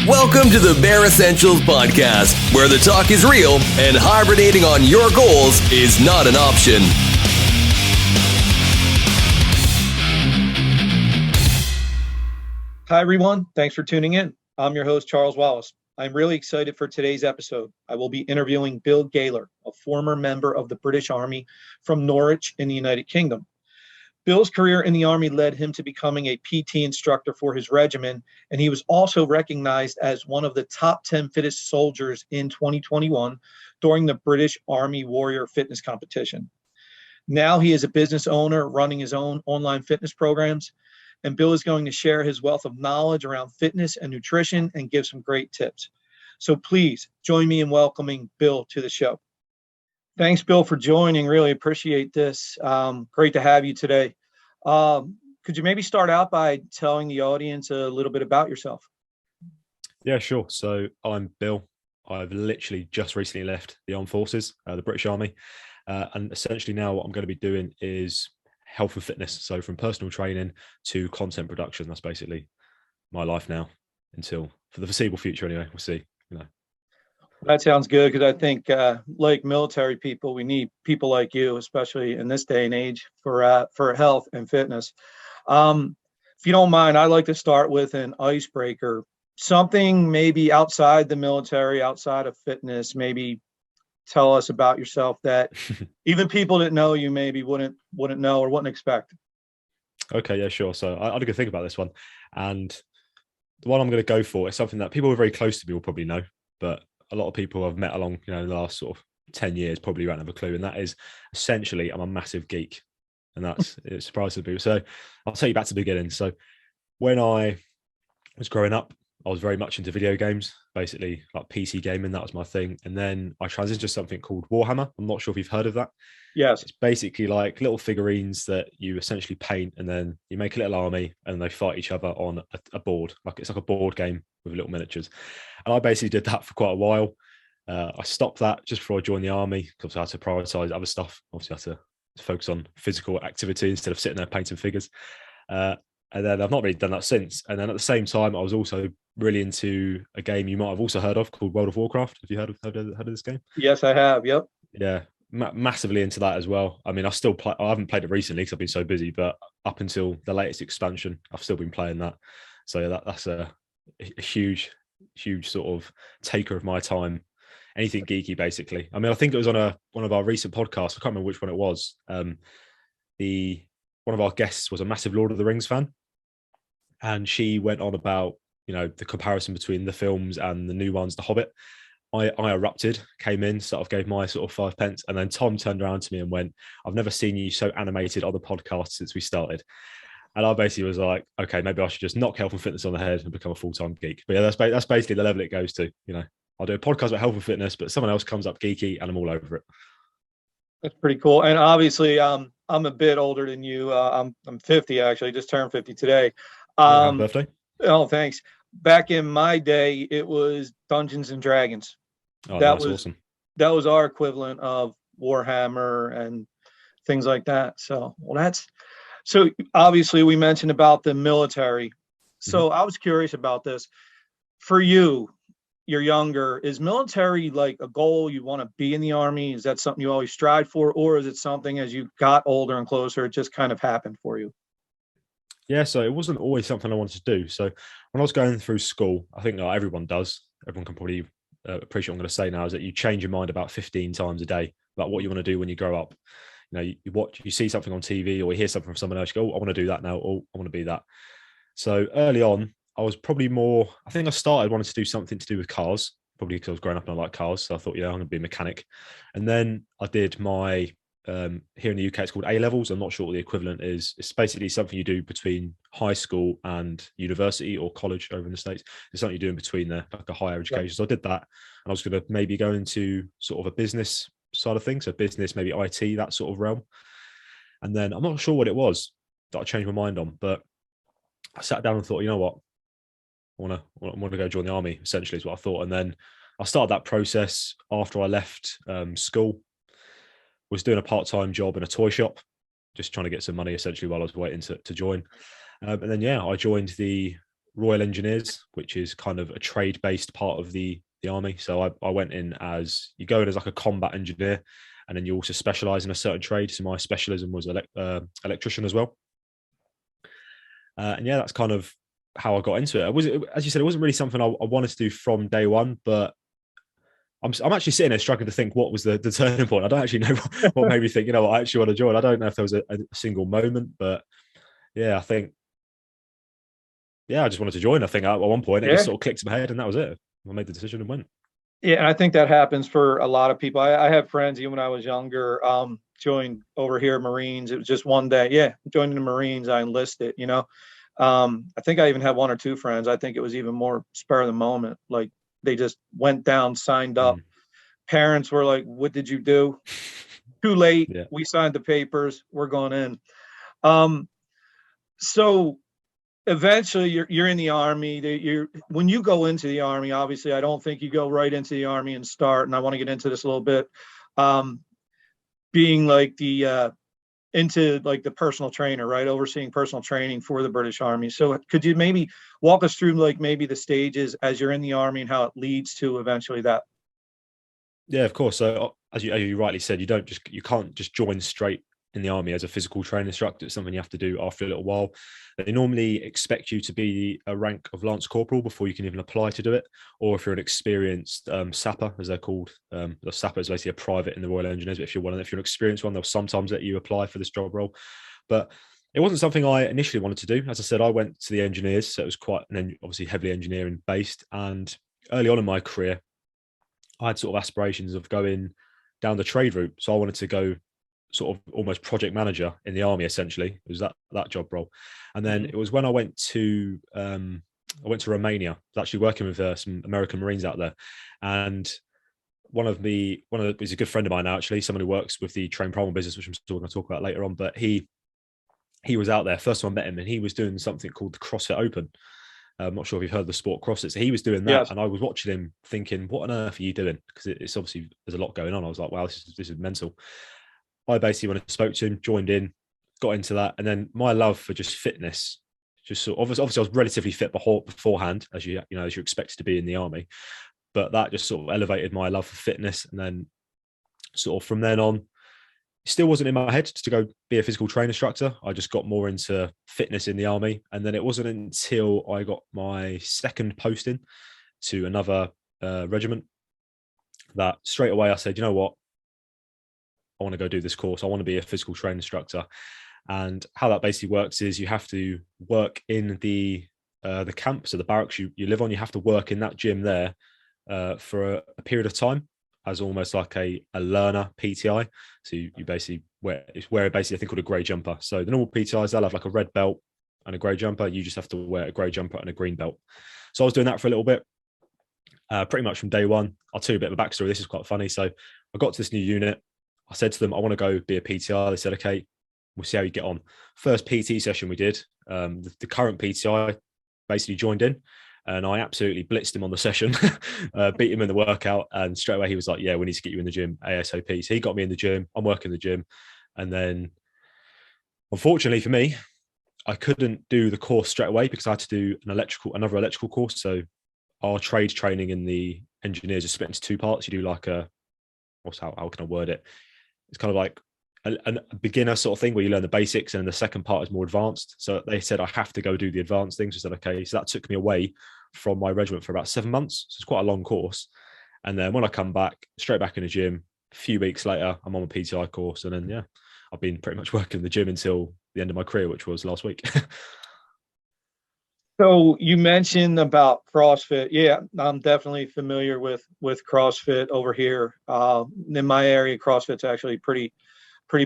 Welcome to the Bare Essentials Podcast, where the talk is real and hibernating on your goals is not an option. Hi, everyone. Thanks for tuning in. I'm your host, Charles Wallace. I'm really excited for today's episode. I will be interviewing Bill Gaylor, a former member of the British Army from Norwich in the United Kingdom. Bill's career in the Army led him to becoming a PT instructor for his regiment, and he was also recognized as one of the top 10 fittest soldiers in 2021 during the British Army Warrior Fitness Competition. Now he is a business owner running his own online fitness programs, and Bill is going to share his wealth of knowledge around fitness and nutrition and give some great tips. So please join me in welcoming Bill to the show. Thanks, Bill, for joining. Really appreciate this. Great to have you today. Could you maybe start out by telling the audience a little bit about yourself? Yeah, sure. So I'm Bill. I've literally just recently left the armed forces, the British Army. And essentially now what I'm going to be doing is health and fitness. So from personal training to content production, that's basically my life now until for the foreseeable future anyway. We'll see, That sounds good, because I think like military people, we need people like you, especially in this day and age, for health and fitness. If you don't mind, I'd like to start with an icebreaker, something maybe outside the military, outside of fitness. Maybe tell us about yourself that even people that know you maybe wouldn't know or wouldn't expect. Okay, yeah, sure. So I had a good think about this one, and the one I'm going to go for is something that people who are very close to me will probably know, but a lot of people I've met along, in the last sort of 10 years probably won't have a clue. And that is essentially, I'm a massive geek, and it surprises people. So I'll take you back to the beginning. So when I was growing up, I was very much into video games, basically like PC gaming. That was my thing. And then I transitioned to something called Warhammer. I'm not sure if you've heard of that. Yes. It's basically like little figurines that you essentially paint, and then you make a little army and they fight each other on a board. It's like a board game with little miniatures. And I basically did that for quite a while. I stopped that just before I joined the army because I had to prioritize other stuff. Obviously, I had to focus on physical activity instead of sitting there painting figures. And then I've not really done that since. And then at the same time, I was also really into a game you might have also heard of called World of Warcraft. Have you heard of this game? Yes, I have. Yep. Yeah, massively into that as well. I mean, I haven't played it recently because I've been so busy, but up until the latest expansion, I've still been playing that. So yeah, that's a huge sort of taker of my time. Anything geeky, basically. I mean, I think it was on one of our recent podcasts. I can't remember which one it was. One of our guests was a massive Lord of the Rings fan, and she went on about the comparison between the films and the new ones, The Hobbit. I erupted, came in, sort of gave my sort of 5 pence, and then Tom turned around to me and went, "I've never seen you so animated on the podcast since we started." And I basically was like, okay, maybe I should just knock health and fitness on the head and become a full-time geek. But yeah, that's basically the level it goes to. I'll do a podcast about health and fitness, but someone else comes up geeky and I'm all over it. That's pretty cool. And obviously, I'm a bit older than you. I'm 50, actually, just turned 50 today. Happy birthday. Oh, thanks. Back in my day, it was Dungeons and Dragons. Oh, that's awesome. That was our equivalent of Warhammer and things like that. So obviously we mentioned about the military. So I was curious about this. For you, you're younger. Is military like a goal you want to be in the Army? Is that something you always strive for? Or is it something as you got older and closer, it just kind of happened for you? Yeah, so it wasn't always something I wanted to do. So when I was going ththrough school, I think everyone does. Everyone can probably appreciate what I'm going to say now, is that you change your mind about 15 times a day about what you want to do when you grow up. You see something on TV or you hear something from someone else, you go, "Oh, I want to do that now. Oh, I want to be that." So early on, I was probably I think I started wanting to do something to do with cars, probably because I was growing up and I like cars. So I thought, I'm going to be a mechanic. And then I did my, here in the UK, it's called A-levels. I'm not sure what the equivalent is. It's basically something you do between high school and university or college over in the States. It's something you do in between there, like a higher education. So I did that. And I was going to maybe go into sort of a business side of things. So business, maybe IT, that sort of realm. And then I'm not sure what it was that I changed my mind on, but I sat down and thought, you know what? I want to go join the army, essentially, is what I thought. And then I started that process after I left school. Was doing a part-time job in a toy shop, just trying to get some money, essentially, while I was waiting to join. And then, I joined the Royal Engineers, which is kind of a trade-based part of the army. So I went in as, you go in as like a combat engineer, and then you also specialize in a certain trade. So my specialism was electrician as well. And yeah, that's kind of how I got into it. As you said, it wasn't really something I wanted to do from day one, but I'm actually sitting there struggling to think what was the turning point. I don't actually know what made me think, I actually want to join. I don't know if there was a single moment, but yeah, I think, I just wanted to join. I think at one point it just sort of clicked in my head, and that was it. I made the decision and went. Yeah, and I think that happens for a lot of people. I have friends, even when I was younger, joined over here Marines. It was just one day. Yeah, joining the Marines, I enlisted, I think I even had one or two friends. I think it was even more spur of the moment. Like, they just went down, signed up. Parents were like, "What did you do?" Too late. Yeah. We signed the papers. We're going in. So eventually you're in the Army. When you go into the Army, obviously, I don't think you go right into the Army and start, and I want to get into this a little bit, being like into like the personal trainer, right? Overseeing personal training for the British Army. So could you maybe walk us through like maybe the stages as you're in the Army and how it leads to eventually that? Yeah, of course. So as you rightly said, you can't just join straight in the Army as a physical training instructor. It's something you have to do after a little while. They normally expect you to be a rank of Lance Corporal before you can even apply to do it. Or if you're an experienced sapper, as they're called, the sapper is basically a private in the Royal Engineers. But if you're an experienced one, they'll sometimes let you apply for this job role. But it wasn't something I initially wanted to do. As I said, I went to the engineers, so it was quite obviously heavily engineering based. And early on in my career, I had sort of aspirations of going down the trade route. So I wanted to go sort of almost project manager in the Army, essentially. It was that job role. And then it was when I went to Romania. I was actually working with some American Marines out there. And he's a good friend of mine now, actually, someone who works with the Primal business, which I'm still going to talk about later on. But he was out there. First time I met him, and he was doing something called the CrossFit Open. I'm not sure if you've heard of the sport CrossFit. So he was doing that, yes. And I was watching him thinking, what on earth are you doing? Because it's obviously, there's a lot going on. I was like, wow, this is mental. I basically, when I spoke to him, joined in, got into that. And then my love for just fitness, just sort of, obviously I was relatively fit beforehand, as you're expected to be in the Army. But that just sort of elevated my love for fitness. And then sort of from then on, it still wasn't in my head to go be a physical training instructor. I just got more into fitness in the Army. And then it wasn't until I got my second posting to another regiment that straight away I said, you know what? I want to go do this course. I want to be a physical training instructor. And how that basically works is you have to work in the camp, so the barracks you live on. You have to work in that gym there for a period of time as almost like a learner PTI. So you basically wear basically a thing called a grey jumper. So the normal PTIs, they'll have like a red belt and a grey jumper. You just have to wear a grey jumper and a green belt. So I was doing that for a little bit, pretty much from day one. I'll tell you a bit of a backstory. This is quite funny. So I got to this new unit. I said to them, I want to go be a PTI. They said, okay, we'll see how you get on. First PT session we did, the current PTI basically joined in, and I absolutely blitzed him on the session, beat him in the workout, and straight away he was like, yeah, we need to get you in the gym ASAP. So he got me in the gym. I'm working the gym. And then unfortunately for me, I couldn't do the course straight away because I had to do another electrical course. So our trade training in the engineers is split into two parts. You do like how can I word it? It's kind of like a beginner sort of thing where you learn the basics, and the second part is more advanced. So they said I have to go do the advanced things. I said, okay. So that took me away from my regiment for about 7 months. So it's quite a long course. And then when I come back, straight back in the gym, a few weeks later, I'm on a PTI course. And then, I've been pretty much working in the gym until the end of my career, which was last week. So you mentioned about CrossFit. Yeah, I'm definitely familiar with CrossFit over here. In my area, CrossFit's actually pretty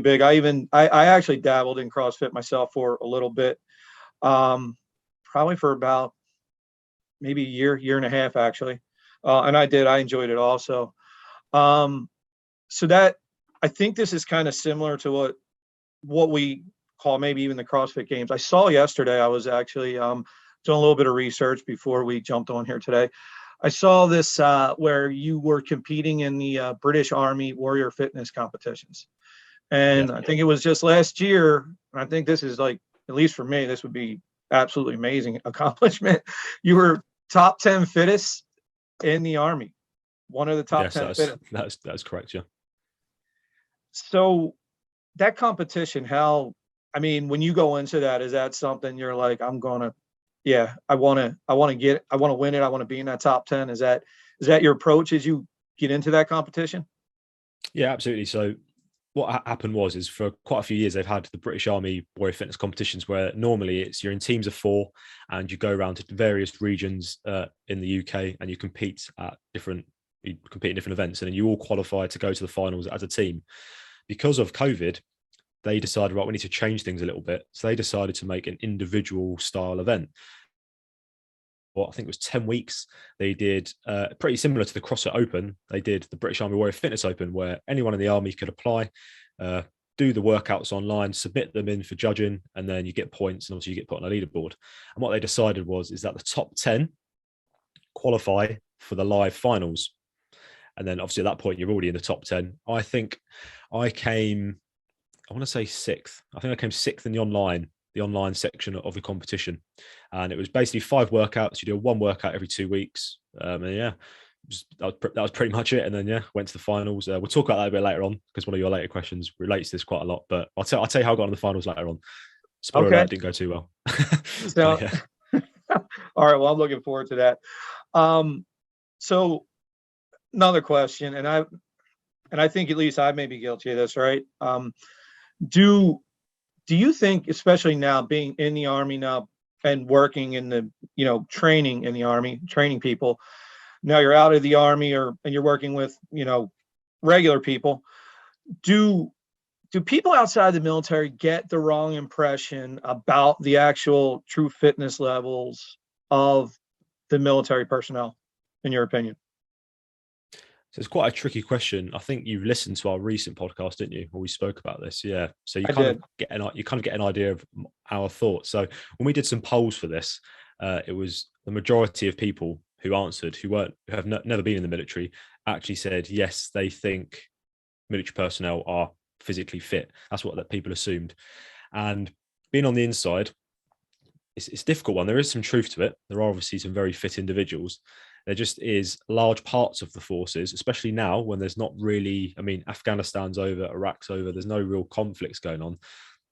big. I actually dabbled in CrossFit myself for a little bit, probably for about maybe a year and a half actually. And I enjoyed it also. So that, I think this is kind of similar to what we call maybe even the CrossFit Games. I saw yesterday, I was actually doing a little bit of research before we jumped on here today. I saw this where you were competing in the British Army Warrior Fitness competitions. And I think it was just last year. I think this is like, at least for me, this would be absolutely amazing accomplishment. You were top 10 fittest in the Army, one of the top Yes, 10 fittest. that's correct. Yeah. So that competition, I mean, when you go into that, is that something you're like, I want to win it. I want to be in that top 10. Is that your approach as you get into that competition? Yeah, absolutely. So what happened is for quite a few years they've had the British Army Warrior Fitness competitions where normally you're in teams of 4 and you go around to various regions in the UK and you compete in different events, and then you all qualify to go to the finals as a team. Because of COVID, they decided, right, we need to change things a little bit. So they decided to make an individual style event. I think it was 10 weeks. They did pretty similar to the CrossFit Open. They did the British Army Warrior Fitness Open, where anyone in the Army could apply, do the workouts online, submit them in for judging, and then you get points, and obviously you get put on a leaderboard. And what they decided is that the top 10 qualify for the live finals. And then obviously at that point, you're already in the top 10. I think I came, I want to say 6th. I think I came 6th in the online section of the competition. And it was basically 5 workouts. You do 1 workout every 2 weeks. And yeah, that was pretty much it. And then, yeah, went to the finals. We'll talk about that a bit later on because one of your later questions relates to this quite a lot. But I'll tell you how I got on the finals later on. Spoiler alert, didn't go too well. So, yeah. All right. Well, I'm looking forward to that. So another question, and I think at least I may be guilty of this, right? Do you think, especially now being in the Army now and working in the, training in the Army, training people, now you're out of the Army and you're working with, regular people, do people outside the military get the wrong impression about the actual true fitness levels of the military personnel, in your opinion? So it's quite a tricky question. I think you listened to our recent podcast, didn't you? Where we spoke about this. Yeah. So you kind of get an idea of our thoughts. So when we did some polls for this, it was the majority of people who answered who have never been in the military actually said yes, they think military personnel are physically fit. That's what people assumed. And being on the inside, it's a difficult one. There is some truth to it. There are obviously some very fit individuals. There just is large parts of the forces, especially now when there's not really, Afghanistan's over, Iraq's over, there's no real conflicts going on.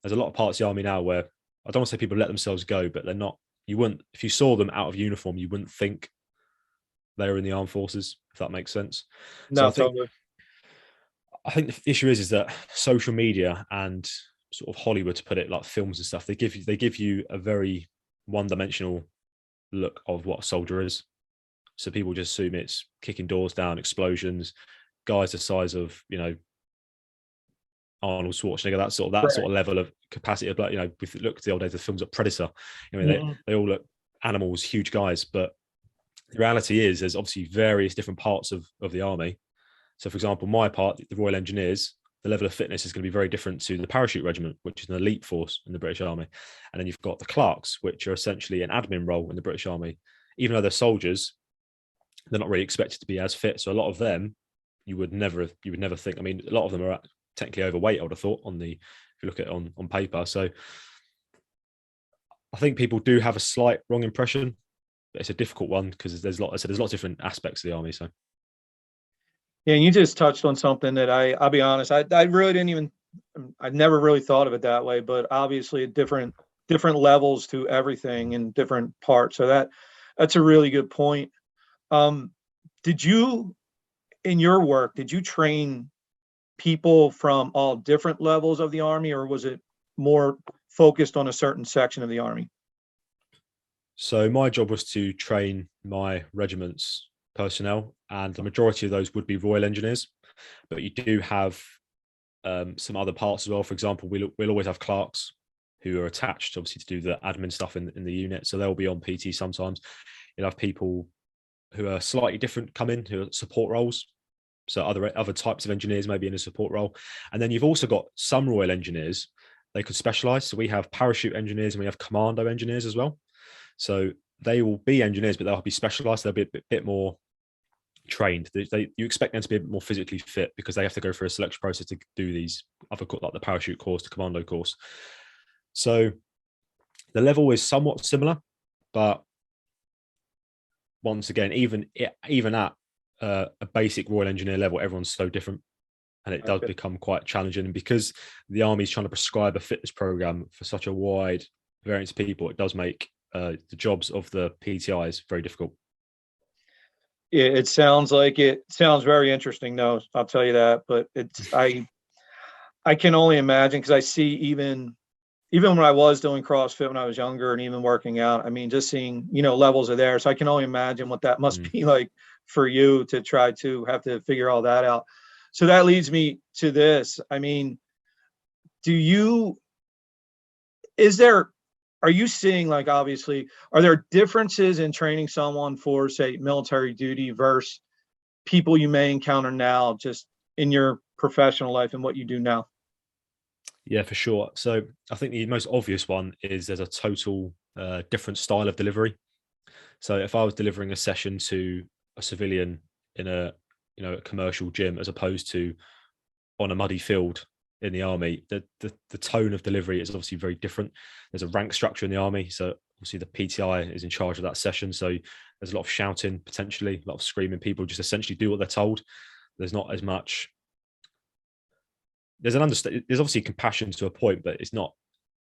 There's a lot of parts of the Army now where I don't want to say people let themselves go, but they're not, if you saw them out of uniform, you wouldn't think they were in the armed forces, if that makes sense. No, totally. I think the issue is that social media and sort of Hollywood, to put it, like films and stuff, they give you a very one-dimensional look of what a soldier is. So people just assume it's kicking doors down, explosions, guys the size of, Arnold Schwarzenegger, that sort of level of capacity. But if you look at the old days of films like Predator, they all look animals, huge guys. But the reality is there's obviously various different parts of the Army. So for example, my part, the Royal Engineers, the level of fitness is going to be very different to the Parachute Regiment, which is an elite force in the British Army. And then you've got the clerks, which are essentially an admin role in the British Army. Even though they're soldiers, they're not really expected to be as fit. So a lot of them, you would never think. A lot of them are technically overweight, I would have thought, if you look at it on paper. So I think people do have a slight wrong impression, but it's a difficult one because there's lots of different aspects of the Army. So yeah, and you just touched on something that I'll be honest, I really I never really thought of it that way, but obviously different levels to everything in different parts. So that's a really good point. Did you, in your work, train people from all different levels of the Army, or was it more focused on a certain section of the Army? So my job was to train my regiment's personnel, and the majority of those would be Royal Engineers, but you do have some other parts as well. For example, we'll always have clerks who are attached, obviously, to do the admin stuff in the unit. So they'll be on PT sometimes. You'll have people who are slightly different come in, who are support roles. So other types of engineers may be in a support role. And then you've also got some Royal Engineers, they could specialize. So we have parachute engineers and we have commando engineers as well. So they will be engineers, but they'll be specialized. They'll be a bit more trained. You expect them to be a bit more physically fit because they have to go through a selection process to do these other, like the parachute course, the commando course. So The level is somewhat similar, but once again, even at a basic Royal Engineer level, everyone's so different, and it does become quite challenging. And because the Army is trying to prescribe a fitness program for such a wide variance of people, it does make the jobs of the PTIs very difficult. It sounds very interesting, though. I'll tell you that. But I can only imagine, because I see even when I was doing CrossFit when I was younger, and even working out, I mean, just seeing, levels are there. So I can only imagine what that must be like for you to try to have to figure all that out. So that leads me to this. I mean, are you seeing, like, obviously, are there differences in training someone for, say, military duty versus people you may encounter now just in your professional life and what you do now? Yeah, for sure. So I think the most obvious one is there's a total different style of delivery. So if I was delivering a session to a civilian in a commercial gym, as opposed to on a muddy field in the Army, the tone of delivery is obviously very different. There's a rank structure in the Army, so obviously the PTI is in charge of that session. So there's a lot of shouting, potentially a lot of screaming. People just essentially do what they're told. There's not as much. There's obviously compassion to a point, but it's not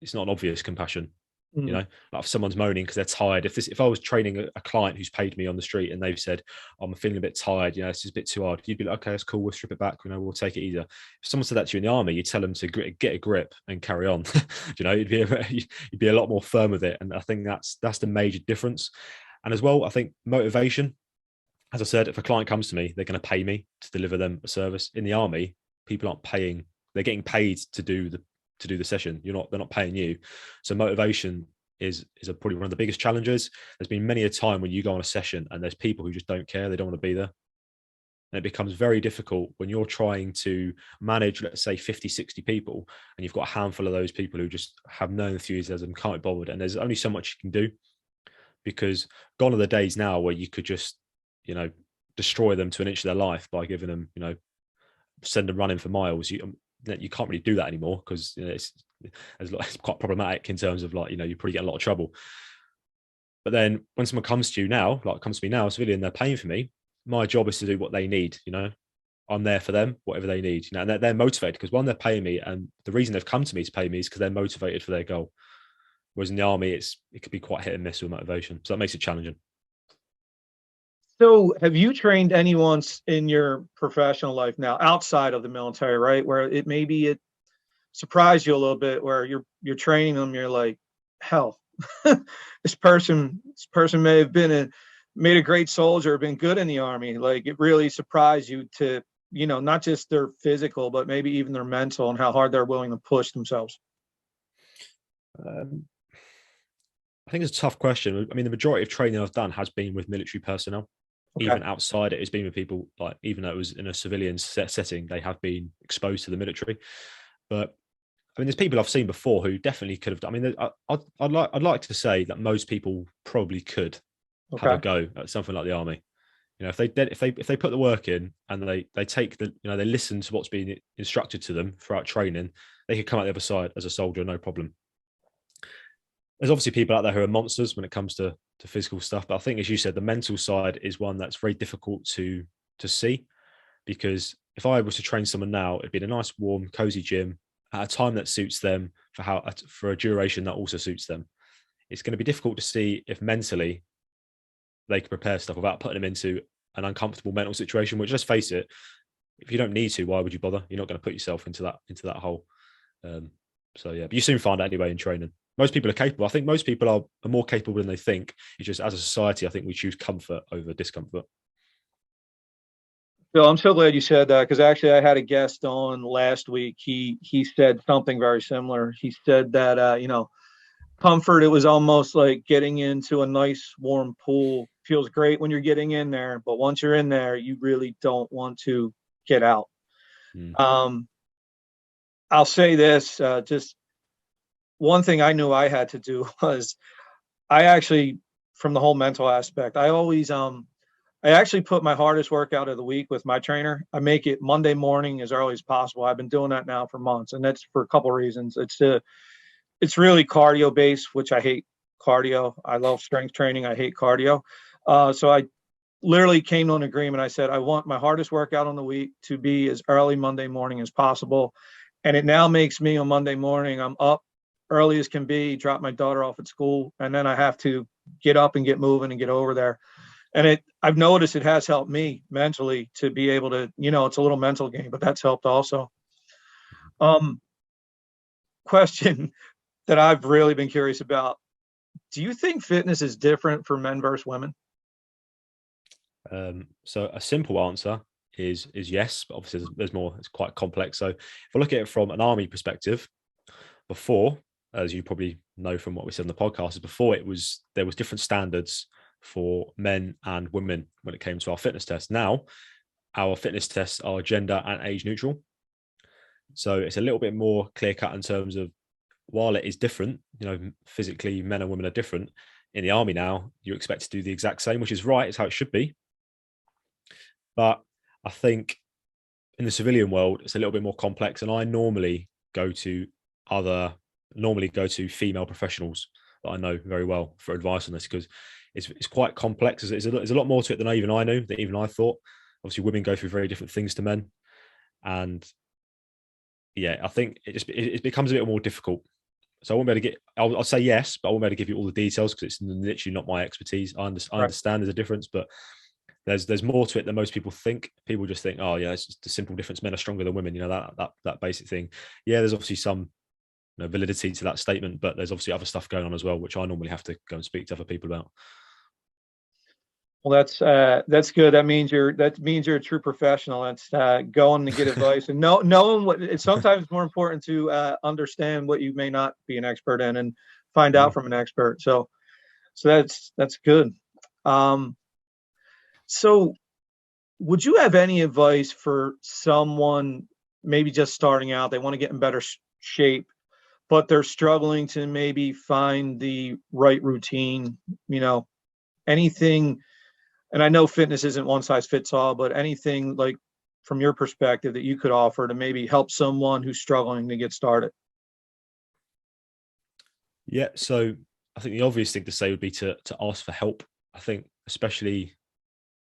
an obvious compassion. Like if someone's moaning because they're tired. If I was training a client who's paid me on the street and they've said, I'm feeling a bit tired, it's just a bit too hard, you'd be like, okay, that's cool, we'll strip it back, we'll take it easier. If someone said that to you in the Army, you tell them to get a grip and carry on. You'd be a lot more firm with it. And I think that's the major difference. And as well, I think motivation, as I said, if a client comes to me, they're going to pay me to deliver them a service. In the Army, people aren't paying, they're getting paid to do the session. They're not paying you. So motivation is probably one of the biggest challenges. There's been many a time when you go on a session and there's people who just don't care. They don't want to be there. And it becomes very difficult when you're trying to manage, let's say 50, 60 people, and you've got a handful of those people who just have no enthusiasm, can't be bothered. And there's only so much you can do, because gone are the days now where you could just, destroy them to an inch of their life by giving them, send them running for miles. You can't really do that anymore, because it's quite problematic in terms of, like, you probably get a lot of trouble. But then when someone comes to me now, a civilian, they're paying for me, my job is to do what they need. I'm there for them, whatever they need, and they're motivated, because one, they're paying me, and the reason they've come to me to pay me is because they're motivated for their goal. Whereas in the Army, it could be quite hit and miss with motivation. So that makes it challenging. So have you trained anyone in your professional life now outside of the military, right, where it surprised you a little bit, where you're training them, you're like, hell, this person may have made a great soldier, been good in the Army. Like, it really surprised you to, not just their physical, but maybe even their mental, and how hard they're willing to push themselves? I think it's a tough question. I mean, the majority of training I've done has been with military personnel. Okay. Even outside it, it's been with people, like, even though it was in a civilian setting, they have been exposed to the military. But I mean, there's people I've seen before who definitely could have done. I mean, I'd like to say that most people probably could have a go at something like the Army. If they put the work in, and they take they listen to what's being instructed to them throughout training, they could come out the other side as a soldier, no problem. There's obviously people out there who are monsters when it comes to physical stuff, but I think, as you said, the mental side is one that's very difficult to see, because if I was to train someone now, it'd be in a nice, warm, cozy gym at a time that suits them, for a duration that also suits them. It's going to be difficult to see if mentally they can prepare stuff without putting them into an uncomfortable mental situation, which, let's face it, if you don't need to, why would you bother? You're not going to put yourself into that hole. So yeah, but you soon find out anyway in training. Most people are capable. I think most people are more capable than they think. It's just, as a society, I think we choose comfort over discomfort. Bill, I'm so glad you said that, because actually I had a guest on last week. He said something very similar. He said that comfort, it was almost like getting into a nice warm pool. Feels great when you're getting in there, but once you're in there, you really don't want to get out. I'll say this, just one thing I knew I had to do was, I actually, from the whole mental aspect, I always I actually put my hardest workout of the week with my trainer. I make it Monday morning as early as possible. I've been doing that now for months, and that's for a couple of reasons. It's to it's really cardio based, which I hate cardio. I love strength training. I hate cardio. So I literally came to an agreement. I said, I want my hardest workout on the week to be as early Monday morning as possible. And it now makes me on Monday morning, I'm up early as can be, drop my daughter off at school, and then I have to get up and get moving and get over there. And I've noticed it has helped me mentally to be able to, it's a little mental game, but that's helped also. Question that I've really been curious about. Do you think fitness is different for men versus women? So a simple answer is yes, but obviously there's more. It's quite complex. So if I look at it from an army perspective, before, as you probably know from what we said in the podcast, is before there was different standards for men and women when it came to our fitness tests. Now, our fitness tests are gender and age neutral. So it's a little bit more clear cut in terms of, while it is different, physically men and women are different. In the army now, you're expected to do the exact same, which is right. It's how it should be. But I think in the civilian world, it's a little bit more complex. And I normally go to female professionals that I know very well for advice on this, because it's quite complex. There's a lot more to it than even I knew, that even I thought. Obviously, women go through very different things to men. And yeah, I think it becomes a bit more difficult. So I won't be able to I'll say yes, but I won't be able to give you all the details because it's literally not my expertise. I understand there's a difference, but there's more to it than most people think. People just think, oh yeah, it's just a simple difference. Men are stronger than women. That basic thing. Yeah, there's obviously some validity to that statement, but there's obviously other stuff going on as well, which I normally have to go and speak to other people about. Well, that's good. That means you're a true professional. That's going to get advice and knowing what. It's sometimes more important to understand what you may not be an expert in and find out from an expert. So that's good. So would you have any advice for someone maybe just starting out? They want to get in better shape, but they're struggling to maybe find the right routine. Anything. And I know fitness isn't one size fits all, but anything like from your perspective that you could offer to maybe help someone who's struggling to get started? Yeah. So I think the obvious thing to say would be to ask for help. I think especially,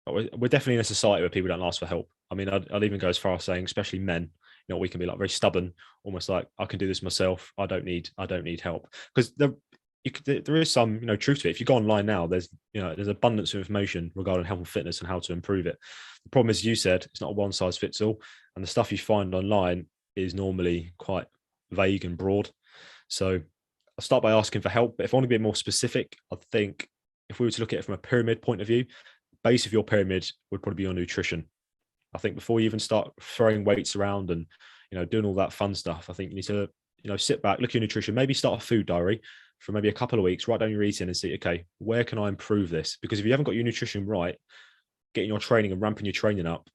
we're definitely in a society where people don't ask for help. I mean, I'd even go as far as saying, especially men, we can be like very stubborn, almost like I can do this myself. I don't need help, because there is some truth to it. If you go online now, there's abundance of information regarding health and fitness and how to improve it. The problem is, you said, it's not a one size fits all, and the stuff you find online is normally quite vague and broad. So I'll start by asking for help. But if I want to be more specific, I think if we were to look at it from a pyramid point of view, base of your pyramid would probably be your nutrition. I think before you even start throwing weights around and doing all that fun stuff, I think you need to sit back, look at your nutrition, maybe start a food diary for maybe a couple of weeks, write down your eating and see, okay, where can I improve this? Because if you haven't got your nutrition right, getting your training and ramping your training up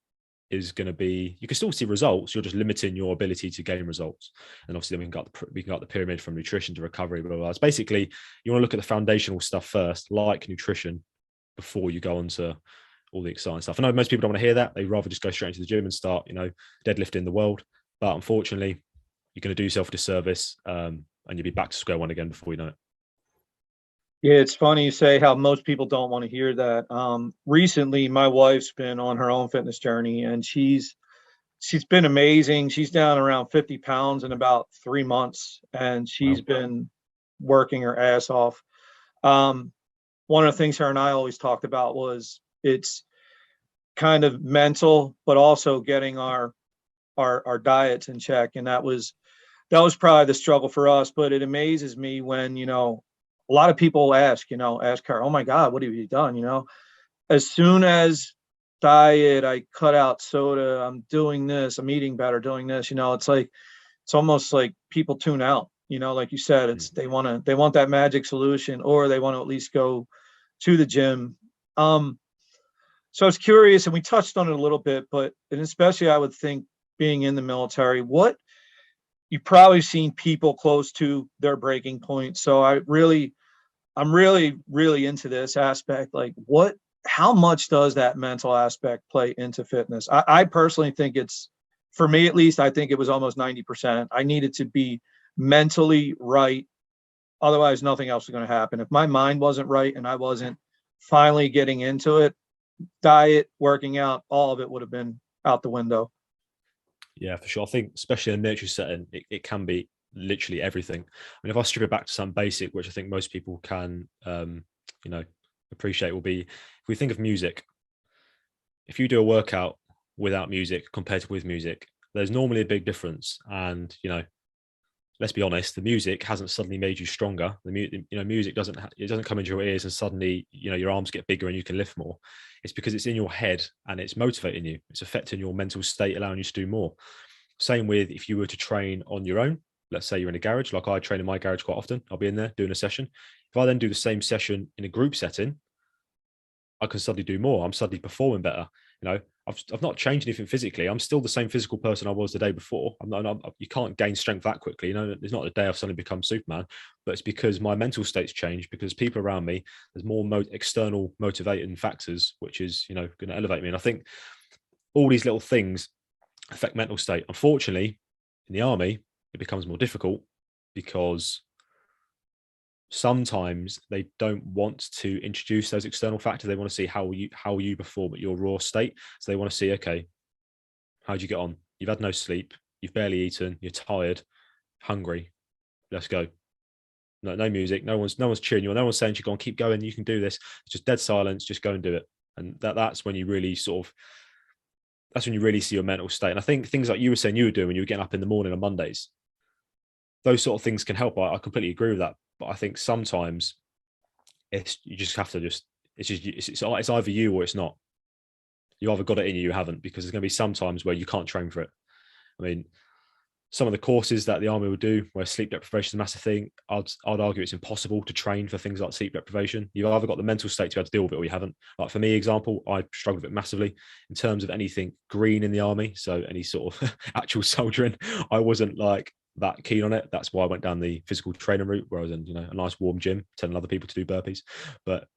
is going to be, you can still see results, you're just limiting your ability to gain results. And obviously then we can go up the pyramid from nutrition to recovery, blah, blah, blah. It's basically, you want to look at the foundational stuff first, like nutrition, before you go on to all the exciting stuff. I know most people don't want to hear that. They rather just go straight into the gym and start, deadlifting the world. But unfortunately, you're going to do yourself a disservice, and you'll be back to square one again before you know it. Yeah, it's funny you say how most people don't want to hear that. Recently, my wife's been on her own fitness journey, and she's been amazing. She's down around 50 pounds in about 3 months, and she's been working her ass off. One of the things her and I always talked about was it's kind of mental, but also getting our diets in check, and that was probably the struggle for us. But it amazes me when a lot of people ask her, oh my God, what have you done? As soon as diet, I cut out soda, I'm doing this, I'm eating better, doing this, it's almost like people tune out, like you said, it's, they want that magic solution, or they want to at least go to the gym. So I was curious, and we touched on it a little bit, and especially I would think being in the military, you've probably seen people close to their breaking point. So I'm really into this aspect. Like how much does that mental aspect play into fitness? I personally think for me at least, I think it was almost 90%. I needed to be mentally right Otherwise, nothing else was going to happen. If my mind wasn't right and I wasn't finally getting into it, diet, working out, all of it would have been out the window. Yeah, for sure. I think especially in a military setting, it can be literally everything. I mean, if I strip it back to some basic, which I think most people can, appreciate, will be if we think of music. If you do a workout without music compared to with music, there's normally a big difference. And let's be honest, the music hasn't suddenly made you stronger. Music doesn't come into your ears and suddenly your arms get bigger and you can lift more. It's because it's in your head and it's motivating you. It's affecting your mental state, allowing you to do more. Same with if you were to train on your own. Let's say you're in a garage, like I train in my garage quite often. I'll be in there doing a session. If I then do the same session in a group setting, I can suddenly do more. I'm suddenly performing better. I've not changed anything physically. I'm still the same physical person I was the day before. You can't gain strength that quickly. It's not the day I've suddenly become Superman, but it's because my mental state's changed, because people around me, there's more external motivating factors, which is, going to elevate me. And I think all these little things affect mental state. Unfortunately, in the army, it becomes more difficult because sometimes they don't want to introduce those external factors. They want to see how you perform at your raw state. So they want to see, okay, how'd you get on? You've had no sleep. You've barely eaten. You're tired, hungry. Let's go. No music. No one's cheering you on. No one's saying to you, go on, keep going. You can do this. It's just dead silence. Just go and do it. And that's when you really that's when you really see your mental state. And I think things like you were saying you were doing when you were getting up in the morning on Mondays, those sort of things can help. I completely agree with that. But I think sometimes you just have to it's either you or it's not. You either got it in you, you haven't, because there's going to be some times where you can't train for it. I mean, some of the courses that the army will do where sleep deprivation is a massive thing, I'd argue it's impossible to train for things like sleep deprivation. You've either got the mental state to be able to deal with it or you haven't. Like for me, example, I struggled with it massively in terms of anything green in the army. So any sort of actual soldiering, I wasn't like that keen on it. That's why I went down the physical training route, where I was in, a nice warm gym, telling other people to do burpees. But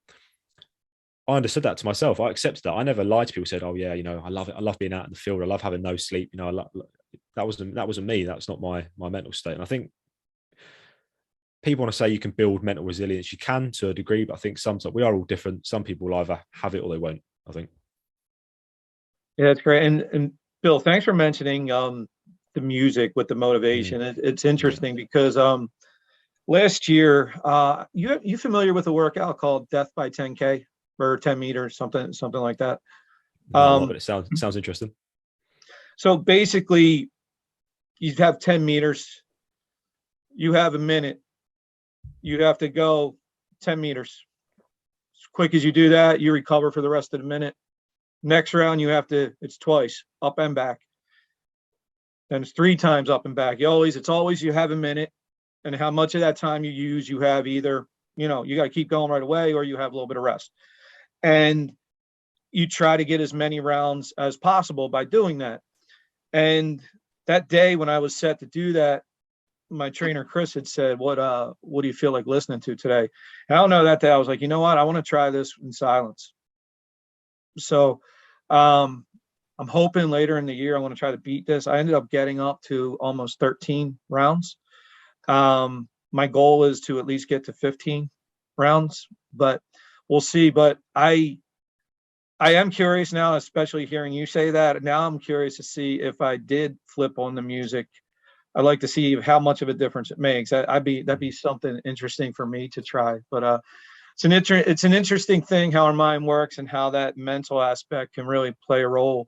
I understood that to myself. I accepted that. I never lied to people. Said, "Oh yeah, I love it. I love being out in the field. I love having no sleep. That wasn't me. That's not my mental state." And I think people want to say you can build mental resilience. You can to a degree, but I think sometimes we are all different. Some people will either have it or they won't. I think. Yeah, that's great. And Bill, thanks for mentioning the music with the motivation. It's interesting because last year, you familiar with a workout called Death by 10K or 10 meters, something like that? No, but it sounds interesting. So basically, you have 10 meters. You have a minute. You have to go 10 meters. As quick as you do that, you recover for the rest of the minute. Next round, it's twice, up and back. Then it's 3 times up and back. It's always you have a minute, and how much of that time you use, you have either, you got to keep going right away or you have a little bit of rest. And you try to get as many rounds as possible by doing that. And that day when I was set to do that, my trainer, Chris, had said, what do you feel like listening to today? And I don't know, that day I was like, you know what? I want to try this in silence. So I'm hoping later in the year I want to try to beat this. I ended up getting up to almost 13 rounds. My goal is to at least get to 15 rounds, but we'll see. But I am curious now, especially hearing you say that. Now I'm curious to see if I did flip on the music. I'd like to see how much of a difference it makes. That'd be something interesting for me to try. But it's an interesting thing how our mind works and how that mental aspect can really play a role.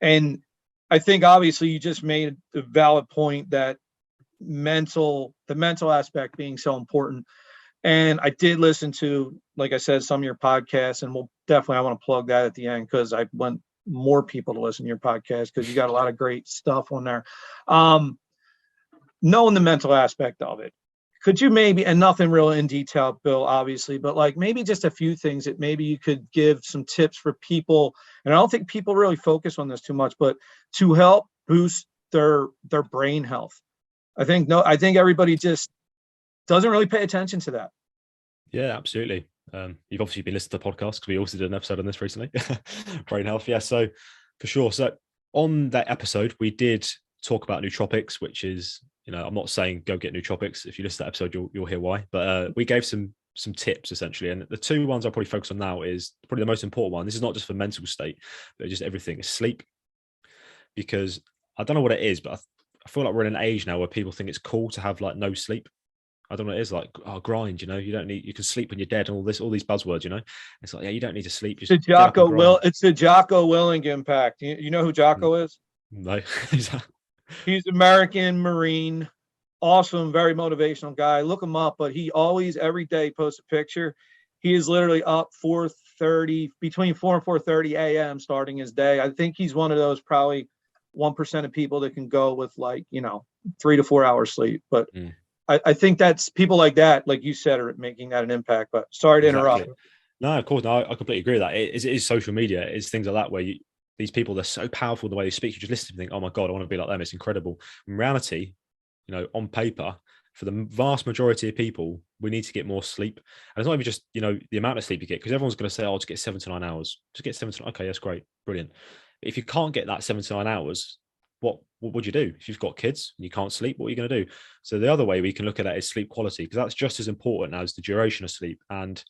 And I think obviously you just made a valid point that the mental aspect being so important. And I did listen to, like I said, some of your podcasts, and I want to plug that at the end because I want more people to listen to your podcast because you got a lot of great stuff on there. Knowing the mental aspect of it, could you maybe, and nothing real in detail, Bill, obviously, but like maybe just a few things that maybe you could give some tips for people, and I don't think people really focus on this too much, but to help boost their brain health. I think everybody just doesn't really pay attention to that. Yeah, absolutely. You've obviously been listening to the podcast because we also did an episode on this recently, brain health. Yeah, so for sure. So on that episode, we did talk about nootropics, which is I'm not saying go get nootropics. If you listen to that episode, you'll hear why. But we gave some tips essentially, and the two ones I'll probably focus on now is probably the most important one. This is not just for mental state, but just everything is sleep. Because I don't know what it is, but I feel like we're in an age now where people think it's cool to have like no sleep. I don't know what it is, like, oh, grind, you don't need, you can sleep when you're dead and all these buzzwords, It's like, yeah, you don't need to sleep. Just It's the Jocko Willink impact. You know who Jocko is? No. He's American Marine, awesome, very motivational guy. Look him up, but he always every day posts a picture. He is literally up 4:30, between 4 and 4:30 a.m. starting his day. I think he's one of those probably 1% of people that can go with 3 to 4 hours sleep. But I think that's people like that, like you said, are making that an impact. But sorry to interrupt. No, of course, no, I completely agree with that. It is social media. It's things like that where these people, they're so powerful the way they speak. You just listen to them and think, oh my God, I want to be like them. It's incredible. In reality, on paper, for the vast majority of people, we need to get more sleep. And it's not even just, the amount of sleep you get, because everyone's going to say, oh, just get 7 to 9 hours. Just get 7 to 9. Okay, that's great. Brilliant. But if you can't get that 7 to 9 hours, what would you do? If you've got kids and you can't sleep, what are you going to do? So the other way we can look at that is sleep quality, because that's just as important as the duration of sleep. And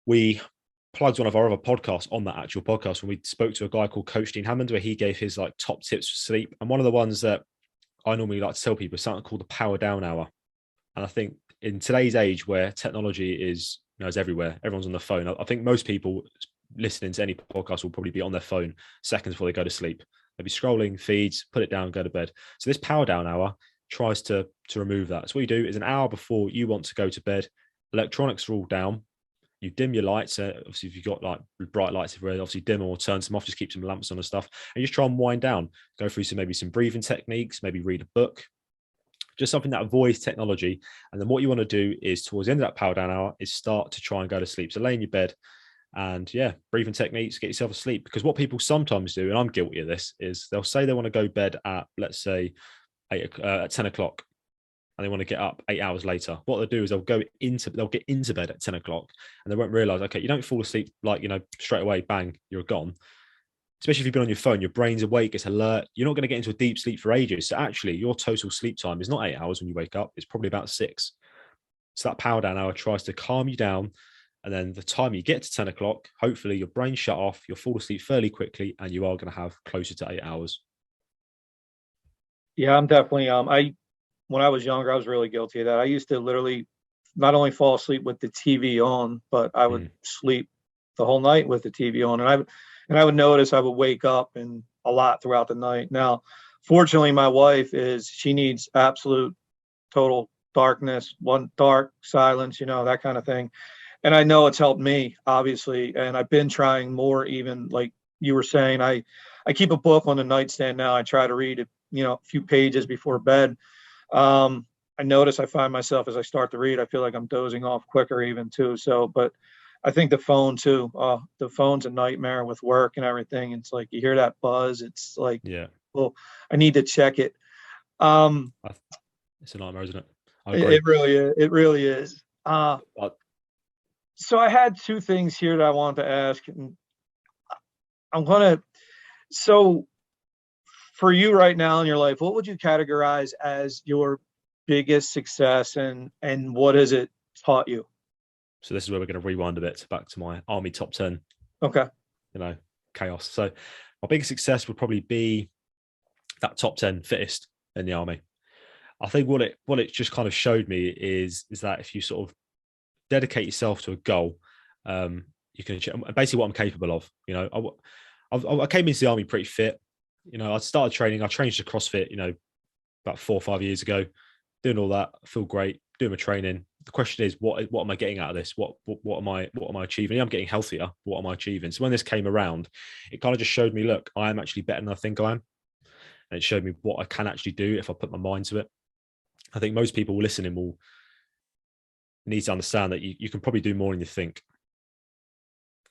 we plugged one of our other podcasts on that actual podcast when we spoke to a guy called Coach Dean Hammond, where he gave his top tips for sleep. And one of the ones that I normally like to tell people is something called the power down hour. And I think in today's age where technology is everywhere, everyone's on the phone. I think most people listening to any podcast will probably be on their phone seconds before they go to sleep. They'll be scrolling feeds, put it down, go to bed. So this power down hour tries to remove that. So what you do is an hour before you want to go to bed, electronics are all down. You dim your lights. Obviously, if you've got bright lights, everywhere, obviously dim or turn some off, just keep some lamps on and stuff. And you just try and wind down, go through some breathing techniques, maybe read a book, just something that avoids technology. And then what you want to do is towards the end of that power down hour is start to try and go to sleep. So lay in your bed and breathing techniques, get yourself asleep. Because what people sometimes do, and I'm guilty of this, is they'll say they want to go to bed at, let's say, at 10 o'clock. And they want to get up 8 hours later. What they'll do is they'll get into bed at 10 o'clock and they won't realize, okay, you don't fall asleep straight away, bang, you're gone. Especially if you've been on your phone, your brain's awake, it's alert. You're not going to get into a deep sleep for ages. So actually your total sleep time is not 8 hours when you wake up. It's probably about 6. So that power down hour tries to calm you down. And then the time you get to 10 o'clock, hopefully your brain's shut off, you'll fall asleep fairly quickly and you are going to have closer to 8 hours. Yeah, I'm definitely, when I was younger, I was really guilty of that. I used to literally not only fall asleep with the TV on, but I would sleep the whole night with the TV on. And I would notice I would wake up and a lot throughout the night. Now, fortunately, my wife she needs absolute total darkness, dark silence, that kind of thing. And I know it's helped me, obviously. And I've been trying more, even like you were saying, I keep a book on the nightstand now. I try to read it, a few pages before bed. I notice I find myself as I start to read, I feel like I'm dozing off quicker even too. So, but I think the phone too, the phone's a nightmare with work and everything. It's like, you hear that buzz. It's like, well, I need to check it. It's a nightmare, isn't it? It really is. It really is. So I had 2 things here that I wanted to ask. And so for you right now in your life, what would you categorize as your biggest success and what has it taught you? So this is where we're going to rewind a bit back to my Army top 10. Okay. Chaos. So my biggest success would probably be that top 10 fittest in the Army. I think what it just kind of showed me is that if you sort of dedicate yourself to a goal, you can achieve basically what I'm capable of. I came into the Army pretty fit. I started training. I trained to CrossFit, about 4 or 5 years ago, doing all that. I feel great doing my training. The question is, what am I getting out of this? What am I achieving? I'm getting healthier. What am I achieving? So when this came around, it kind of just showed me, look, I am actually better than I think I am. And it showed me what I can actually do if I put my mind to it. I think most people listening will need to understand that you can probably do more than you think.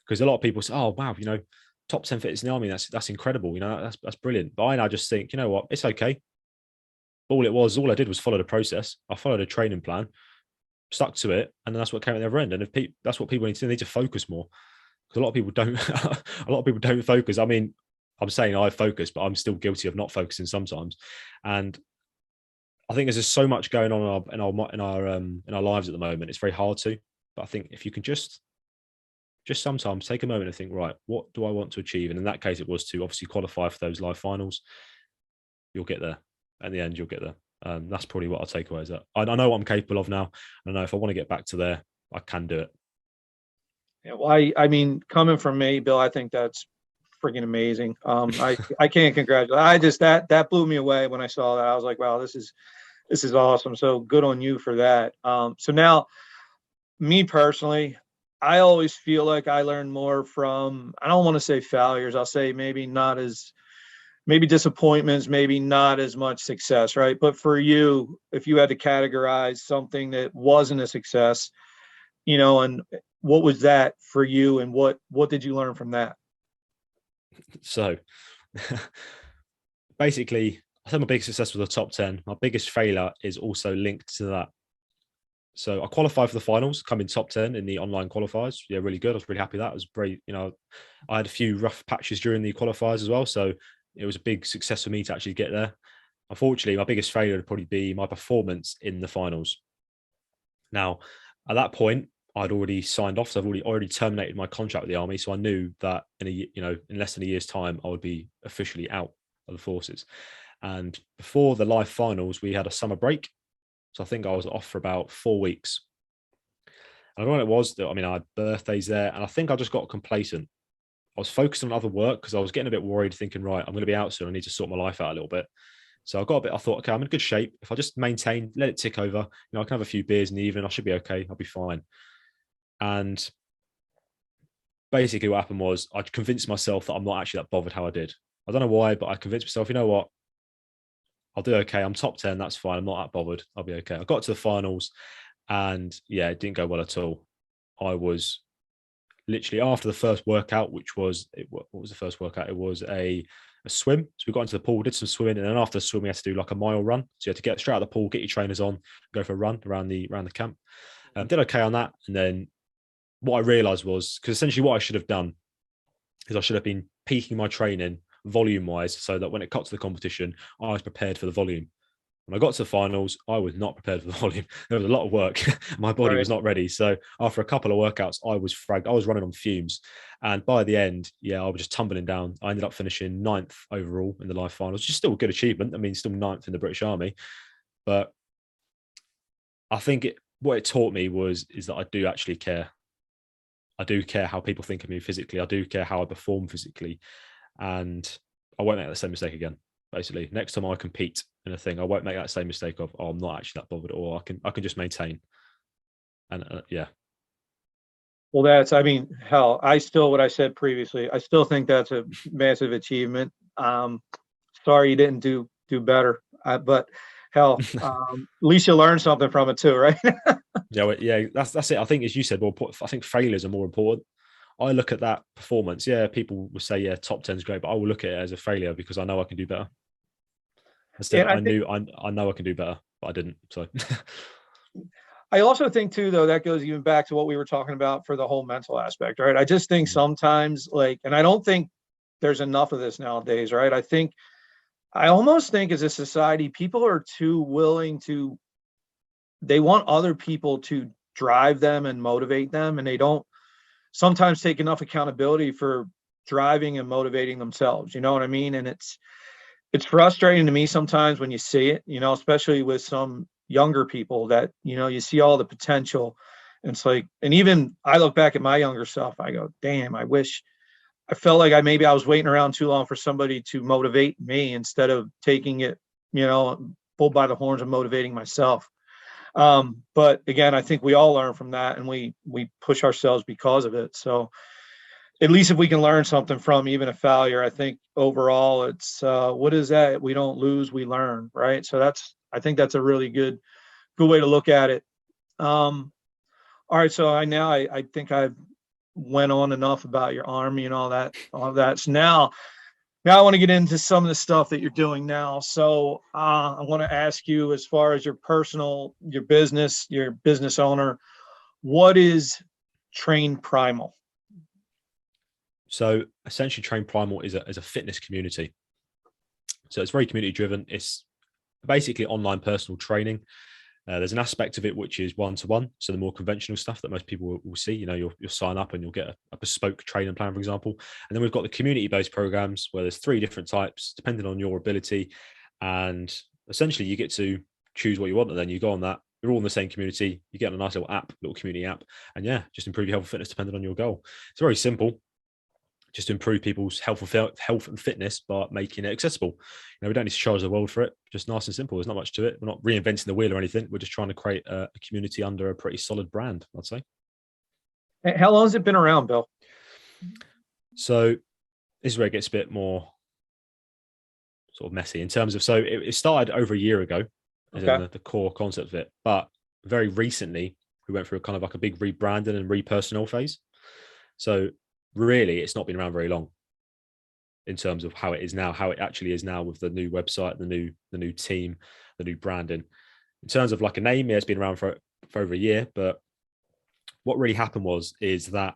Because a lot of people say, oh, wow, top 10 fittest in the Army, that's incredible. That's brilliant. But I now just think, you know what, it's okay. All I did was follow the process. I followed a training plan, stuck to it, and then that's what came at the other end. And that's what people need to do. They need to focus more. Because a lot of people don't focus. I mean, I'm saying I focus, but I'm still guilty of not focusing sometimes. And I think there's just so much going on in our lives at the moment. It's very hard to. But I think if you can just sometimes take a moment and think, right, what do I want to achieve? And in that case, it was to obviously qualify for those live finals. You'll get there. In the end, you'll get there. That's probably what I'll take away. Is that I know what I'm capable of now. I know if I want to get back to there, I can do it. Yeah, well, I mean, coming from me, Bill, I think that's freaking amazing. I can't congratulate. I just that blew me away when I saw that. I was like, wow, this is awesome. So good on you for that. So now, me personally, I always feel like I learn more from, I don't want to say failures. I'll say maybe disappointments, maybe not as much success, right? But for you, if you had to categorize something that wasn't a success, and what was that for you, and what did you learn from that? So basically, I think my biggest success was the top 10. My biggest failure is also linked to that. So I qualified for the finals, come in top 10 in the online qualifiers. Yeah, really good. I was really happy with that. It was very, I had a few rough patches during the qualifiers as well. So it was a big success for me to actually get there. Unfortunately, my biggest failure would probably be my performance in the finals. Now, at that point, I'd already signed off. So I've already terminated my contract with the army. So I knew that in less than a year's time, I would be officially out of the forces. And before the live finals, we had a summer break. So I think I was off for about 4 weeks. And I don't know what it was. I mean, I had birthdays there, and I think I just got complacent. I was focused on other work because I was getting a bit worried, thinking, right, I'm going to be out soon. I need to sort my life out a little bit. So I thought, okay, I'm in good shape. If I just maintain, let it tick over, I can have a few beers in the evening. I should be okay. I'll be fine. And basically what happened was I convinced myself that I'm not actually that bothered how I did. I don't know why, but I convinced myself, you know what? I'll do okay. I'm top 10. That's fine. I'm not that bothered. I'll be okay. I got to the finals and yeah, it didn't go well at all. I was literally after the first workout, what was the first workout? It was a swim. So we got into the pool, did some swimming. And then after the swim, we had to do like a mile run. So you had to get straight out of the pool, get your trainers on, go for a run around the camp. Did okay on that. And then what I realized was, because essentially what I should have done is I should have been peaking my training volume wise so that when it got to the competition, I was prepared for the volume. When I got to the finals, I was not prepared for the volume. There was a lot of work. My body was not ready. So after a couple of workouts, I was fragged. I was running on fumes. And by the end, I was just tumbling down. I ended up finishing 9th overall in the live finals, which is still a good achievement. I mean, still 9th in the British Army. But I think what it taught me is that I do actually care. I do care how people think of me physically. I do care how I perform physically. And I won't make the same mistake again. Basically, next time I compete in a thing, I won't make that same mistake of, I'm not actually that bothered, or I can just maintain. And yeah. Well, hell, what I said previously, I still think that's a massive achievement. Sorry you didn't do better, but hell, at least you learned something from it too, right? Yeah, that's it. I think, as you said, I think failures are more important. I look at that performance. Yeah, people will say, yeah, top 10 is great, but I will look at it as a failure because I know I can do better. Instead, I know I can do better, but I didn't. So I also think too, though, that goes even back to what we were talking about for the whole mental aspect, right? I just think sometimes, and I don't think there's enough of this nowadays, right? I almost think as a society, people are too willing to, they want other people to drive them and motivate them, and they don't sometimes take enough accountability for driving and motivating themselves. You know what I mean? And it's frustrating to me sometimes when you see it, especially with some younger people that, you see all the potential. And it's like, and even I look back at my younger self, I go, damn, I felt like I was waiting around too long for somebody to motivate me instead of taking it, bull by the horns and motivating myself. But again, I think we all learn from that, and we push ourselves because of it. So at least if we can learn something from even a failure, I think overall it's what is that? We don't lose, we learn, right? So I think that's a really good way to look at it. All right, so I think I've went on enough about your army and all that. So now I want to get into some of the stuff that you're doing now. So I want to ask you, as far as your business owner, what is Train Primal? So essentially, Train Primal is a fitness community. So it's very community driven. It's basically online personal training. There's an aspect of it which is one-to-one, so the more conventional stuff that most people will see. You'll sign up and you'll get a bespoke training plan, for example. And then we've got the community-based programs where there's 3 different types depending on your ability, and essentially you get to choose what you want, and then you go on that. You're all in the same community. You get a nice little community app, and just improve your health and fitness depending on your goal. It's very simple. Just to improve people's health and fitness by making it accessible. We don't need to charge the world for it. Just nice and simple. There's not much to it. We're not reinventing the wheel or anything. We're just trying to create a community under a pretty solid brand, I'd say. How long has it been around, Bill? So this is where it gets a bit more sort of messy in terms of, so it started over a year ago, as in the core concept of it. But very recently, we went through kind of like a big rebranding and repersonal phase. So really, it's not been around very long in terms of how it is now, how it actually is now with the new website, the new team, the new branding. In terms of like a name, it's been around for over a year. But what really happened is that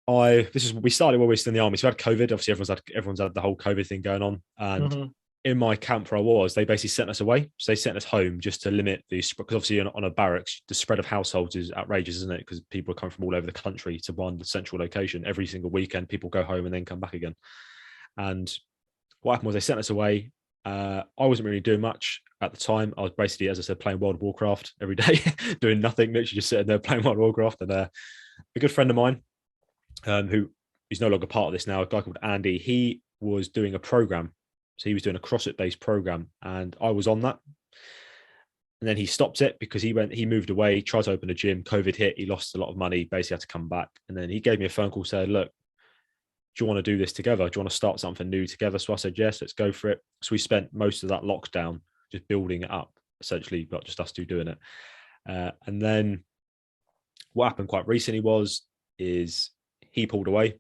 we started while we were still in the army. So we had COVID. Obviously, everyone's had the whole COVID thing going on. And in my camp where I was, they basically sent us away. So they sent us home just to limit because obviously on a barracks, the spread of households is outrageous, isn't it? Because people come from all over the country to one central location every single weekend. People go home and then come back again. And what happened was they sent us away. I wasn't really doing much at the time. I was basically, as I said, playing World of Warcraft every day, doing nothing, literally just sitting there playing World of Warcraft. And a good friend of mine, who is no longer part of this now, a guy called Andy, he was doing a program. So he was doing a CrossFit-based program, and I was on that. And then he stopped it because he moved away, tried to open a gym. COVID hit, he lost a lot of money, basically had to come back. And then he gave me a phone call, said, "Look, do you want to do this together? Do you want to start something new together?" So I said, "Yes, let's go for it." So we spent most of that lockdown just building it up, essentially, but just us two doing it. And then what happened quite recently is he pulled away.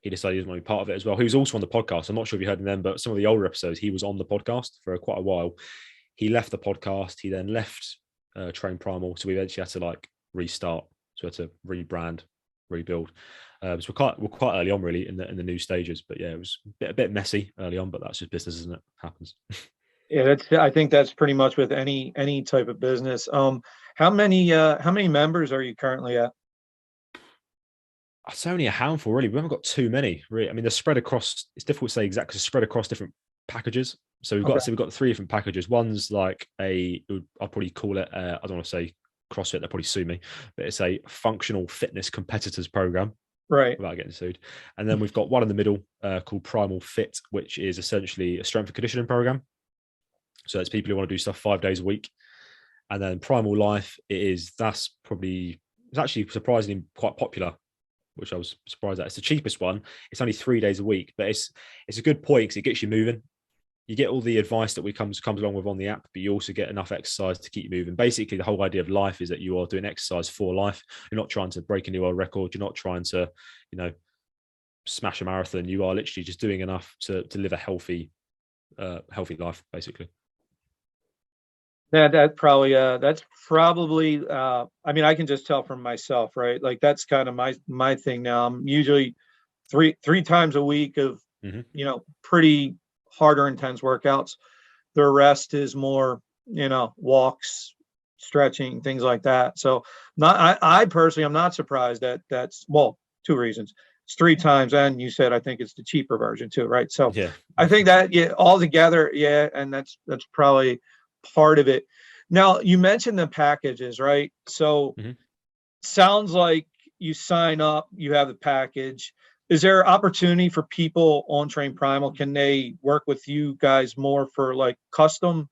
He decided he didn't want to be part of it as well. He was also on the podcast. I'm not sure if you heard him then, but some of the older episodes, he was on the podcast for quite a while. He left the podcast. He then left Train Primal. So we eventually had to like restart. So we had to rebrand, rebuild. So we're quite early on really in the new stages. But yeah, it was a bit messy early on, but that's just business, isn't it? Happens. Yeah, I think that's pretty much with any type of business. How many members are you currently at? It's only a handful, really. We haven't got too many, really. I mean, they're spread across. It's difficult to say exactly. It's spread across different packages. So we've got 3 different packages. One's like I'll probably call it. I don't want to say CrossFit. They'll probably sue me, but it's a functional fitness competitors program, right? Without getting sued. And then we've got one in the middle called Primal Fit, which is essentially a strength and conditioning program. So it's people who want to do stuff 5 days a week. And then Primal Life it's actually surprisingly quite popular, which I was surprised at. It's the cheapest one. It's only 3 days a week, but it's a good point because it gets you moving. You get all the advice that comes along with on the app, but you also get enough exercise to keep you moving. Basically, the whole idea of life is that you are doing exercise for life. You're not trying to break a new world record. You're not trying to, smash a marathon. You are literally just doing enough to live a healthy life, basically. Yeah, that's probably I mean, I can just tell from myself, right? Like that's kind of my thing now. I'm usually three times a week of pretty harder intense workouts. The rest is more walks, stretching, things like that. So I personally I'm not surprised that's 2 reasons. It's 3 times, and you said I think it's the cheaper version too, right? So yeah, I think that all together, and that's probably part of it. Now you mentioned the packages, right? So sounds like you sign up, you have the package. Is there opportunity for people on Train Primal? Can they work with you guys more for like custom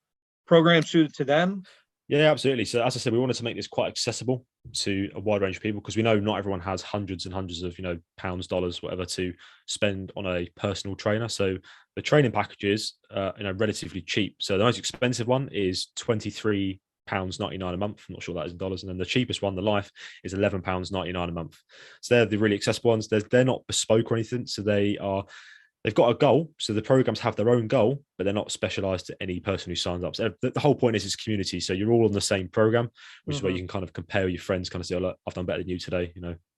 programs suited to them? Yeah, absolutely. So as I said, we wanted to make this quite accessible to a wide range of people because we know not everyone has hundreds and hundreds of, pounds, dollars, whatever to spend on a personal trainer. So the training packages are, relatively cheap. So the most expensive one is £23.99 a month. I'm not sure that is in dollars. And then the cheapest one, the Life, is £11.99 a month. So they're the really accessible ones. They're not bespoke or anything. So they've got a goal. So the programs have their own goal, but they're not specialized to any person who signs up. So the whole point is community. So you're all on the same program, which is where you can kind of compare with your friends, kind of say, "Oh, look, I've done better than you today."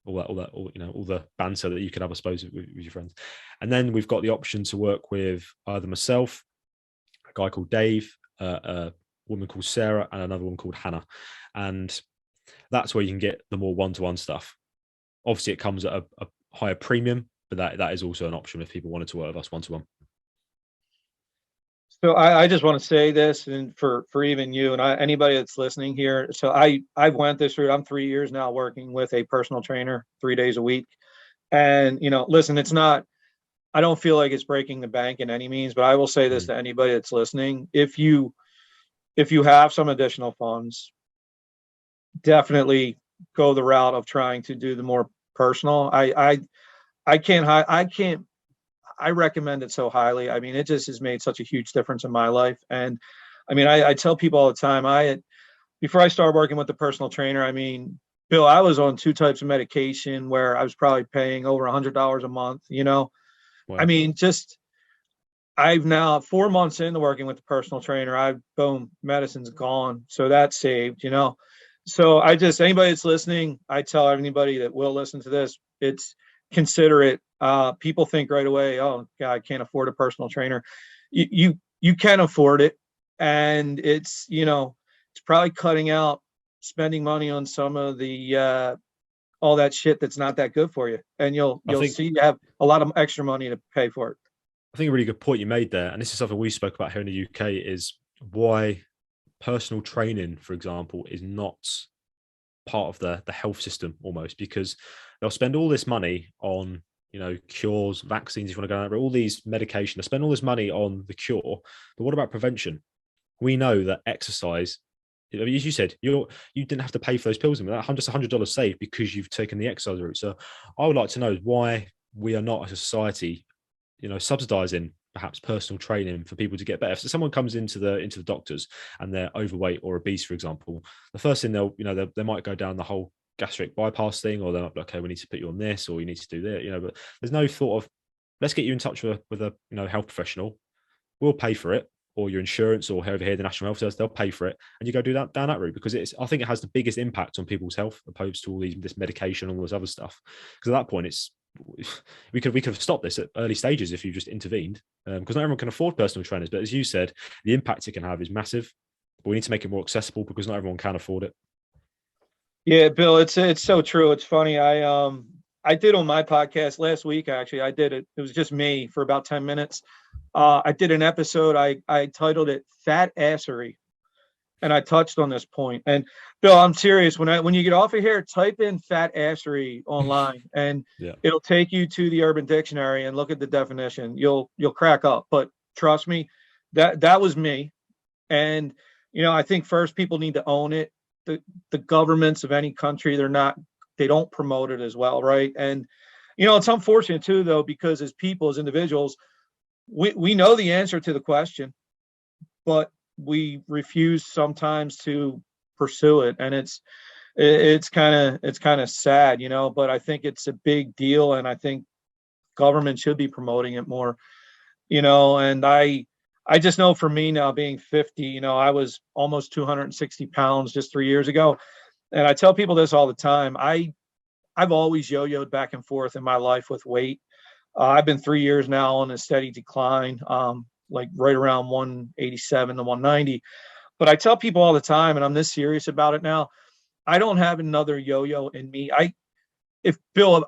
All the banter that you can have, I suppose, with your friends. And then we've got the option to work with either myself, guy called Dave, a woman called Sarah, and another one called Hannah. And that's where you can get the more one-to-one stuff. Obviously, it comes at a higher premium, but that is also an option if people wanted to work with us one-to-one. So I just want to say this, and for even you and anybody that's listening here. So I've went this route. I'm 3 years now working with a personal trainer 3 days a week. And, listen, it's not, I don't feel like it's breaking the bank in any means, but I will say this to anybody that's listening. If you have some additional funds, definitely go the route of trying to do the more personal. I recommend it so highly. I mean, it just has made such a huge difference in my life. And I mean, I tell people all the time, before I started working with the personal trainer, I mean, Bill, I was on 2 types of medication where I was probably paying over $100 a month, Wow. I mean, I've now 4 months into working with the personal trainer, boom, medicine's gone. So that's saved, So anybody that's listening, I tell anybody that will listen to this, consider it. People think right away, oh God, I can't afford a personal trainer. You can afford it. And it's probably cutting out spending money on some of the, all that shit that's not that good for you. And you'll see you have a lot of extra money to pay for it. I think a really good point you made there, and this is something we spoke about here in the UK, is why personal training, for example, is not part of the health system almost, because they'll spend all this money on, cures, vaccines, if you want to go over all these medication, they spend all this money on the cure. But what about prevention? We know that exercise, as you said, you didn't have to pay for those pills, and that's $100 saved because you've taken the exercise route. So I would like to know why we are not as a society, subsidizing perhaps personal training for people to get better. If someone comes into the doctors and they're overweight or obese, for example, the first thing they might go down the whole gastric bypass thing, or they're like, okay, we need to put you on this, or you need to do that, but there's no thought of, let's get you in touch with a health professional. We'll pay for it, or your insurance, or whoever here, the National Health Service, they'll pay for it, and you go down that route, because I think it has the biggest impact on people's health opposed to this medication and all this other stuff. Because at that point, we could have stopped this at early stages if you just intervened, because not everyone can afford personal trainers. But as you said, the impact it can have is massive. But we need to make it more accessible, because not everyone can afford it. Yeah, Bill, it's so true. It's funny. I did on my podcast last week. Actually, I did it. It was just me for about 10 minutes. I did an episode. I titled it "Fat Ashery," and I touched on this point. And Bill, I'm serious. When you get off of here, type in "Fat Ashery" online, and it'll take you to the Urban Dictionary and look at the definition. You'll crack up. But trust me, that was me. And I think first people need to own it. The governments of any country, they don't promote it as well, right? And it's unfortunate too, though, because as people, as individuals, we know the answer to the question, but we refuse sometimes to pursue it, and it's kind of sad, but I think it's a big deal, and I think government should be promoting it more, and I just know for me now, being 50, I was almost 260 pounds just 3 years ago. And I tell people this all the time. I've always yo-yoed back and forth in my life with weight. I've been 3 years now on a steady decline, like right around 187 to 190. But I tell people all the time, and I'm this serious about it now, I don't have another yo-yo in me. If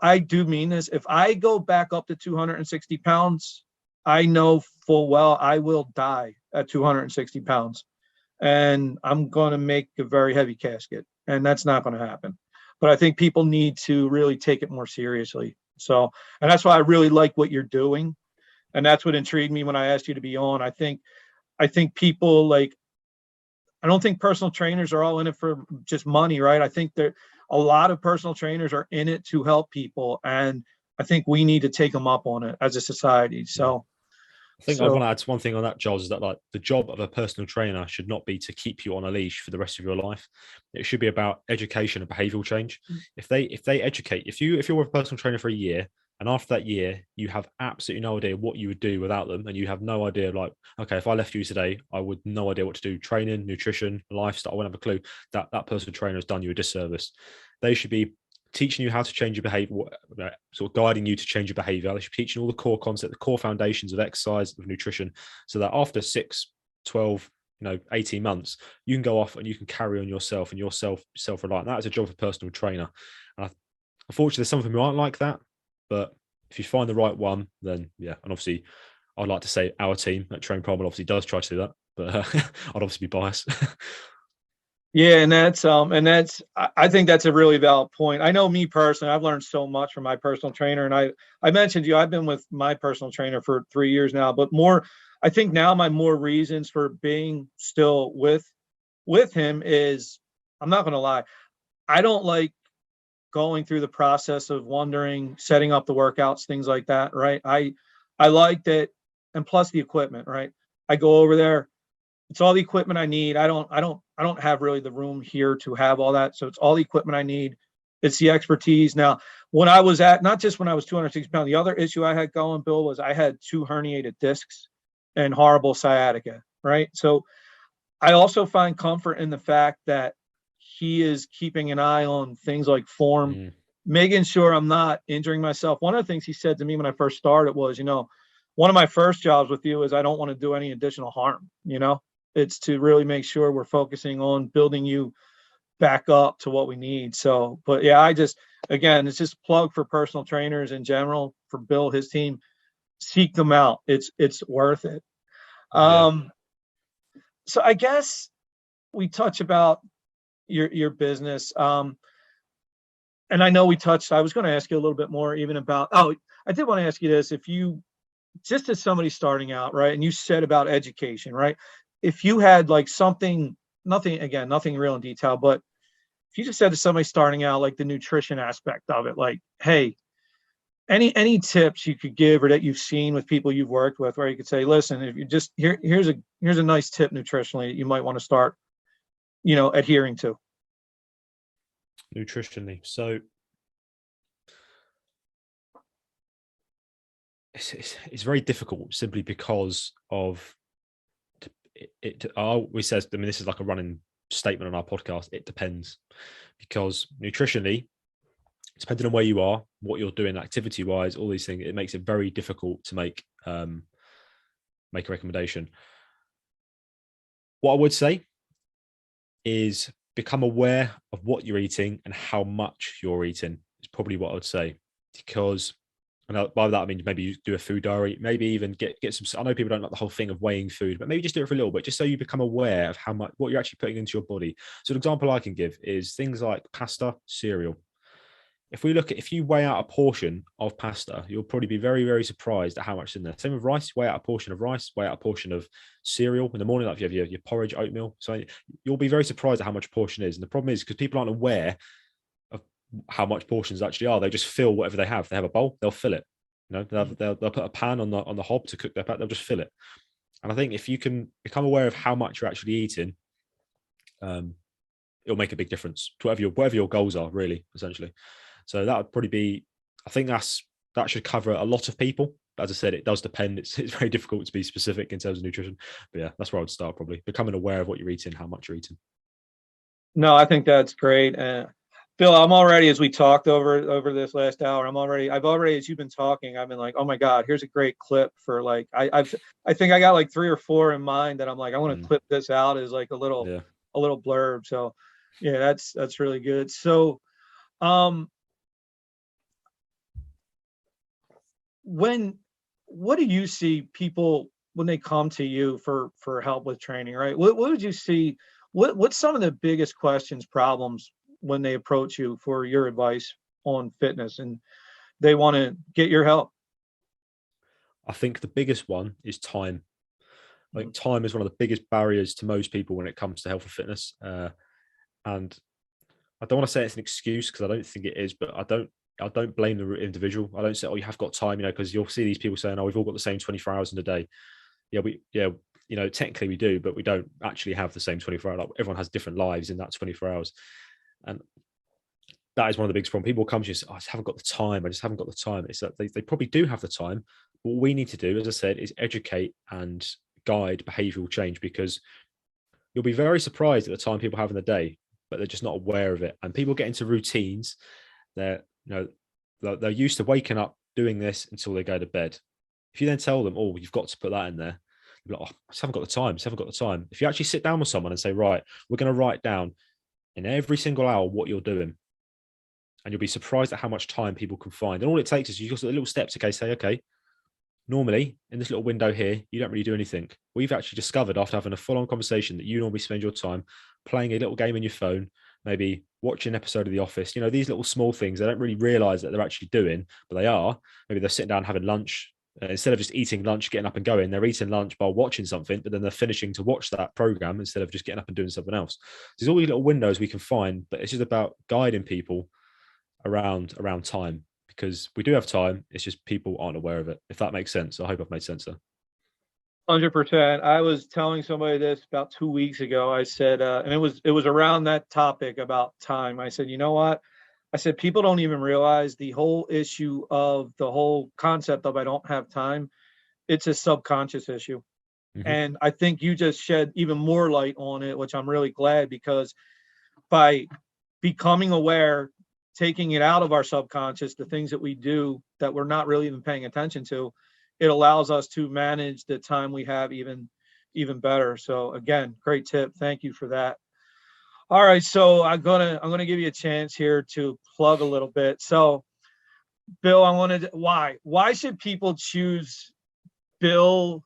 I do mean this, if I go back up to 260 pounds, I know full well I will die at 260 pounds, and I'm going to make a very heavy casket, and that's not going to happen. But I think people need to really take it more seriously. So, and that's why I really like what you're doing, and that's what intrigued me when I asked you to be on. I think people I don't think personal trainers are all in it for just money, right? I think a lot of personal trainers are in it to help people, and I think we need to take them up on it as a society. So I think I want to add one thing on that, Giles, is that the job of a personal trainer should not be to keep you on a leash for the rest of your life. It should be about education and behavioural change. If they educate, if you're with a personal trainer for a year, and after that year you have absolutely no idea what you would do without them, and you have no idea, okay, if I left you today, I would no idea what to do, training, nutrition, lifestyle, I wouldn't have a clue, that personal trainer has done you a disservice. They should be teaching you how to change your behavior, sort of guiding you to change your behavior. They should be teaching all the core concepts, the core foundations of exercise, of nutrition, so that after 6, 12, 18 months, you can go off and you can carry on yourself and you're self-reliant. That is a job of a personal trainer. And unfortunately, there's some of them who aren't like that, but if you find the right one, then yeah. And obviously, I'd like to say our team at Train Primal obviously does try to do that, but I'd obviously be biased. Yeah, and I think that's a really valid point. I know me personally, I've learned so much from my personal trainer, and I mentioned to you, I've been with my personal trainer for 3 years now, but I think now my more reasons for being still with him is, I'm not going to lie, I don't like going through the process of wondering, setting up the workouts, things like that, right? I like that, and plus the equipment, right? I go over there, it's all the equipment I need. I don't have really the room here to have all that. So it's all the equipment I need. It's the expertise. Now, when I was not just when I was 260 pounds, the other issue I had going, Bill, was I had 2 herniated discs and horrible sciatica, right? So I also find comfort in the fact that he is keeping an eye on things like form, making sure I'm not injuring myself. One of the things he said to me when I first started was, one of my first jobs with you is I don't want to do any additional harm, It's to really make sure we're focusing on building you back up to what we need. So, but yeah, again, it's just a plug for personal trainers in general, for Bill, his team. Seek them out. It's worth it. So I guess we touch about your business. And I know I was going to ask you a little bit more even about, I did want to ask you this. If you, just as somebody starting out, right, and you said about education, right? If you had like nothing real in detail, but if you just said to somebody starting out, like the nutrition aspect of it, like, hey, any tips you could give or that you've seen with people you've worked with, where you could say, listen, if you just here's a nice tip nutritionally that you might want to start, adhering to. Nutritionally. So it's very difficult simply because of it always says, I mean, this is like a running statement on our podcast, it depends, because nutritionally, depending on where you are, what you're doing activity wise, all these things, it makes it very difficult to make a recommendation. What I would say is become aware of what you're eating and how much you're eating is probably what I would say, because, and by that I mean maybe you do a food diary, maybe even get some. I know people don't like the whole thing of weighing food, but maybe just do it for a little bit, just so you become aware of what you're actually putting into your body. So an example I can give is things like pasta, cereal. If you weigh out a portion of pasta, you'll probably be very, very surprised at how much is in there. Same with rice, weigh out a portion of rice, weigh out a portion of cereal in the morning, like if you have your porridge, oatmeal. So you'll be very surprised at how much portion is. And the problem is because people aren't aware of how much portions actually are. They just fill whatever they have. They have a bowl, they'll fill it. They'll put a pan on the hob to cook their pat. They'll just fill it. And I think if you can become aware of how much you're actually eating, it'll make a big difference to whatever your goals are, really, essentially. So that would probably be, I think that should cover a lot of people. But as I said, it does depend. It's very difficult to be specific in terms of nutrition. But yeah, that's where I would start, probably becoming aware of what you're eating, how much you're eating. No, I think that's great. Bill, I'm already, as we talked over this last hour, I've already, as you've been talking, I've been like, oh my God, here's a great clip for like, I think I got like 3 or 4 in mind that I'm like, I want to clip this out as like a little blurb. So yeah, that's really good. So, what do you see people when they come to you for help with training, right? What would you see? What's some of the biggest questions, problems when they approach you for your advice on fitness and they want to get your help? I think the biggest one is time. I think time is one of the biggest barriers to most people when it comes to health and fitness. And I don't want to say it's an excuse because I don't think it is, but I don't blame the individual. I don't say, oh, you have got time, because you'll see these people saying, oh, we've all got the same 24 hours in a day. Yeah, technically we do, but we don't actually have the same 24 hours. Like, everyone has different lives in that 24 hours. And that is one of the biggest problems. People come to you and say, oh, I just haven't got the time. I just haven't got the time. It's that they probably do have the time. What we need to do, as I said, is educate and guide behavioral change, because you'll be very surprised at the time people have in the day, but they're just not aware of it. And people get into routines. They're used to waking up, doing this until they go to bed. If you then tell them, oh, you've got to put that in there, You're like, oh, I just haven't got the time. Just haven't got the time. If you actually sit down with someone and say, right, we're going to write down in every single hour what you're doing, and you'll be surprised at how much time people can find. And all it takes is you just little steps. Okay, say, okay, normally in this little window here, you don't really do anything. We've actually discovered after having a full-on conversation that you normally spend your time playing a little game in your phone, maybe watching an episode of The Office. You know, these little small things, they don't really realize that they're actually doing, but they are. Maybe they're sitting down having lunch. Instead of just eating lunch, getting up and going, they're eating lunch while watching something, but then they're finishing to watch that program instead of just getting up and doing something else. There's all these little windows we can find, but it's just about guiding people around time, because we do have time. It's just people aren't aware of it, if that makes sense. I hope I've made sense there. 100%. I was telling somebody this about 2 weeks ago. I said, and it was around that topic about time. I said, you know what? I said, people don't even realize the whole issue of the whole concept of I don't have time. It's a subconscious issue. Mm-hmm. And I think you just shed even more light on it, which I'm really glad, because by becoming aware, taking it out of our subconscious, the things that we do that we're not really even paying attention to, it allows us to manage the time we have even better. So again, great tip. Thank you for that. All right. So I'm gonna give you a chance here to plug a little bit. So Bill, why should people choose Bill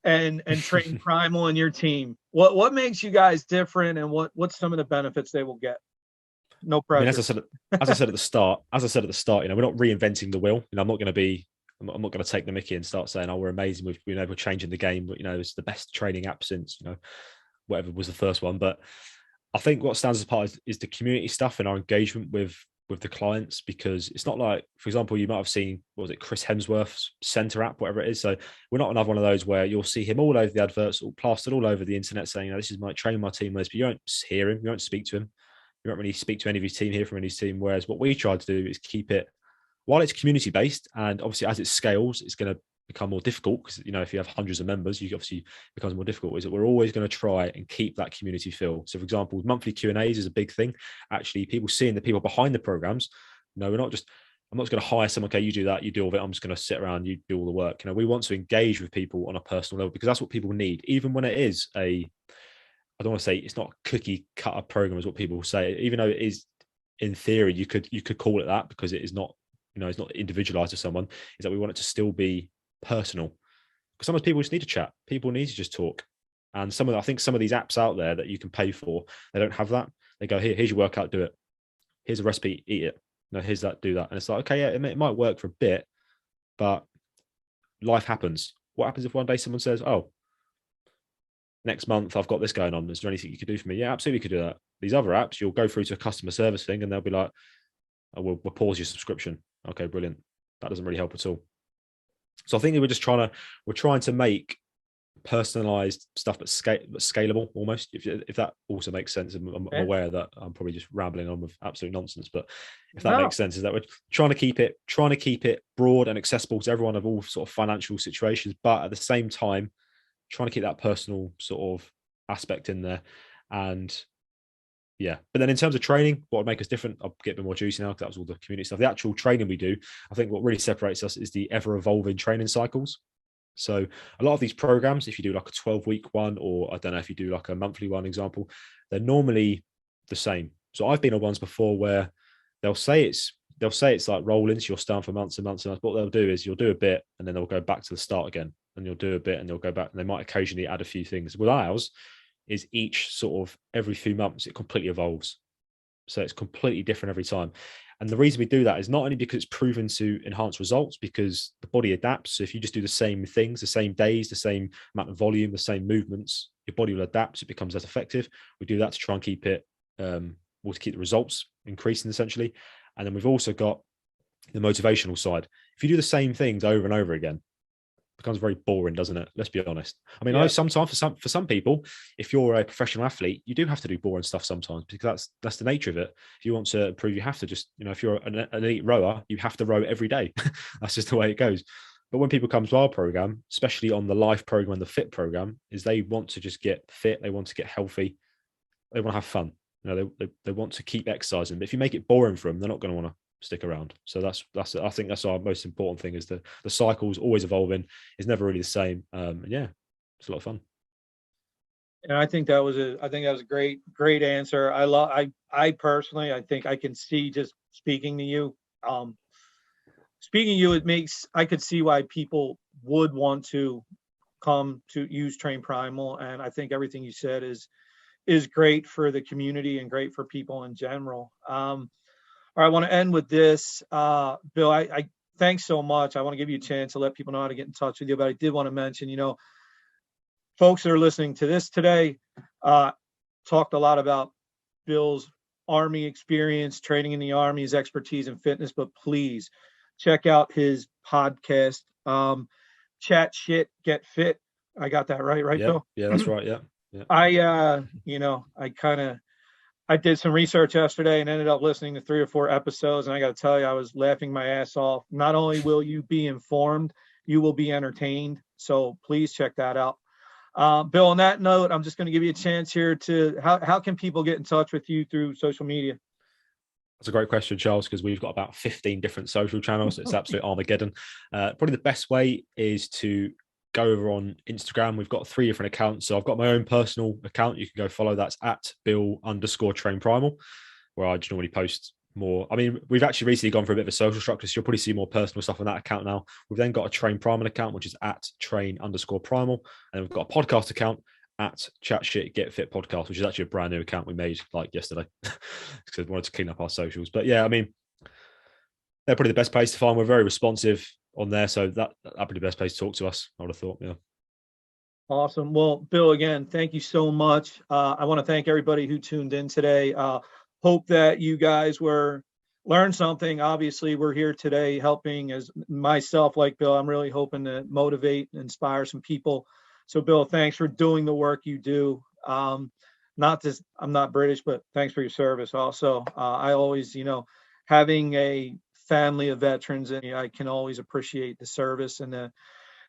and train Primal in your team? What makes you guys different, and what's some of the benefits they will get? No pressure. I mean, as I said at the start, you know, we're not reinventing the wheel. You know, I'm not going to take the mickey and start saying, oh, we're amazing. We're changing the game, but you know, it's the best training app since, you know, whatever was the first one. But I think what stands apart is the community stuff and our engagement with the clients, because it's not like, for example, you might have seen, what was it, Chris Hemsworth's Center app, whatever it is. So we're not another one of those where you'll see him all over the adverts, all plastered all over the internet saying, you know, this is my train my team list, but you don't hear him, you don't speak to him. You don't really speak to any of his team, hear from any of his team. Whereas what we try to do is keep it, while it's community based, and obviously as it scales, it's going to become more difficult, because, you know, if you have hundreds of members, you obviously becomes more difficult. Is that we're always going to try and keep that community feel. So, for example, monthly Q&As is a big thing. Actually, people seeing the people behind the programs. No, I'm not just going to hire someone. Okay, you do that, you do all of it. I'm just going to sit around, you do all the work. You know, we want to engage with people on a personal level, because that's what people need, even when it is I don't want to say it's not cookie cutter program, is what people say, even though it is, in theory, you could call it that, because it is not, you know, it's not individualized to someone. Is that we want it to still be personal, because sometimes people just need to chat. People need to just talk. And I think some of these apps out there that you can pay for, they don't have that. They go, here's your workout, do it. Here's a recipe, eat it. No, here's that, do that. And it's like, okay, yeah, it might work for a bit, but life happens. What happens if one day someone says, oh, next month I've got this going on, is there anything you could do for me? Yeah, absolutely, could do that. These other apps, you'll go through to a customer service thing and they'll be like, oh, we'll pause your subscription. Okay, brilliant. That doesn't really help at all. So I think we're trying to make personalized stuff, but scalable almost, if that also makes sense. I'm aware that I'm probably just rambling on with absolute nonsense, but if that makes sense, is that we're trying to keep it broad and accessible to everyone of all sort of financial situations, but at the same time trying to keep that personal sort of aspect in there. And yeah, but then in terms of training, what would make us different, I'll get a bit more juicy now, because that was all the community stuff. The actual training we do, I think what really separates us is the ever evolving training cycles. So a lot of these programs, if you do like a 12-week one, or I don't know if you do like a monthly one example, they're normally the same. So I've been on ones before where they'll say it's like rolling, so you'll start for months and months and months. What they'll do is you'll do a bit and then they'll go back to the start again, and you'll do a bit and they'll go back, and they might occasionally add a few things. With ours is each sort of every few months, it completely evolves. So it's completely different every time. And the reason we do that is not only because it's proven to enhance results, because the body adapts. So if you just do the same things, the same days, the same amount of volume, the same movements, your body will adapt. So it becomes less effective. We do that to try and keep it, to keep the results increasing essentially. And then we've also got the motivational side. If you do the same things over and over again, it becomes very boring, doesn't it? Let's be honest. I mean, I know sometimes for some people, if you're a professional athlete, you do have to do boring stuff sometimes, because that's the nature of it. If you want to improve, you have to just, you know, if you're an elite rower, you have to row every day. That's just the way it goes. But when people come to our program, especially on the life program and the fit program, is they want to just get fit, they want to get healthy, they want to have fun. You know, they want to keep exercising. But if you make it boring for them, they're not going to want to stick around. So that's I think that's our most important thing, is the cycle is always evolving. It's never really the same. And yeah, it's a lot of fun. And I think that was a great answer. I personally, I think I can see, just speaking to you, I could see why people would want to come to use Train Primal. And I think everything you said is great for the community and great for people in general. All right, I want to end with this. Bill, I thanks so much. I want to give you a chance to let people know how to get in touch with you, but I did want to mention, folks that are listening to this today, talked a lot about Bill's Army experience, training in the Army, his expertise in fitness, but please check out his podcast, Chat Shit, Get Fit. I got that right, Yep. Bill? Yeah, that's right. Yeah. I did some research yesterday and ended up listening to 3 or 4 episodes. And I got to tell you, I was laughing my ass off. Not only will you be informed, you will be entertained. So please check that out. Bill, on that note, I'm just going to give you a chance here to, how can people get in touch with you through social media? That's a great question, Charles, because we've got about 15 different social channels. It's absolute Armageddon. Probably the best way is to go over on Instagram. We've got 3 different accounts. So I've got my own personal account. You can go follow. That's at Bill_TrainPrimal, where I just normally post more. I mean, we've actually recently gone for a bit of a social structure, so you'll probably see more personal stuff on that account now. We've then got a Train Primal account, which is at Train_Primal. And we've got a podcast account at Chat Shit Get Fit Podcast, which is actually a brand new account we made like yesterday because we wanted to clean up our socials. But yeah, I mean, they're probably the best place to find. We're very responsive on there, so that'd be the best place to talk to us, I would have thought. Yeah. Awesome. Well, Bill, again, thank you so much. I want to thank everybody who tuned in today. Hope that you guys learned something. Obviously, we're here today helping, as myself, like Bill, I'm really hoping to motivate and inspire some people. So, Bill, thanks for doing the work you do. I'm not British, but thanks for your service also. I always, having a family of veterans, and I can always appreciate the service and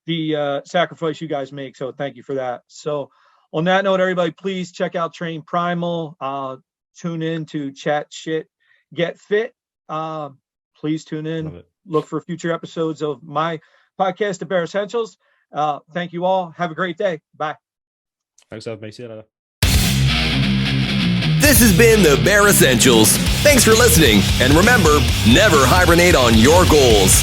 the sacrifice you guys make. So thank you for that. So on that note, everybody, please check out Train Primal. Tune in to Chat Shit Get Fit. Please tune in. Look for future episodes of my podcast, The Bare Essentials. Thank you all. Have a great day. Bye. Thanks for having me. See you later. This has been The Bare Essentials. Thanks for listening. And remember, never hibernate on your goals.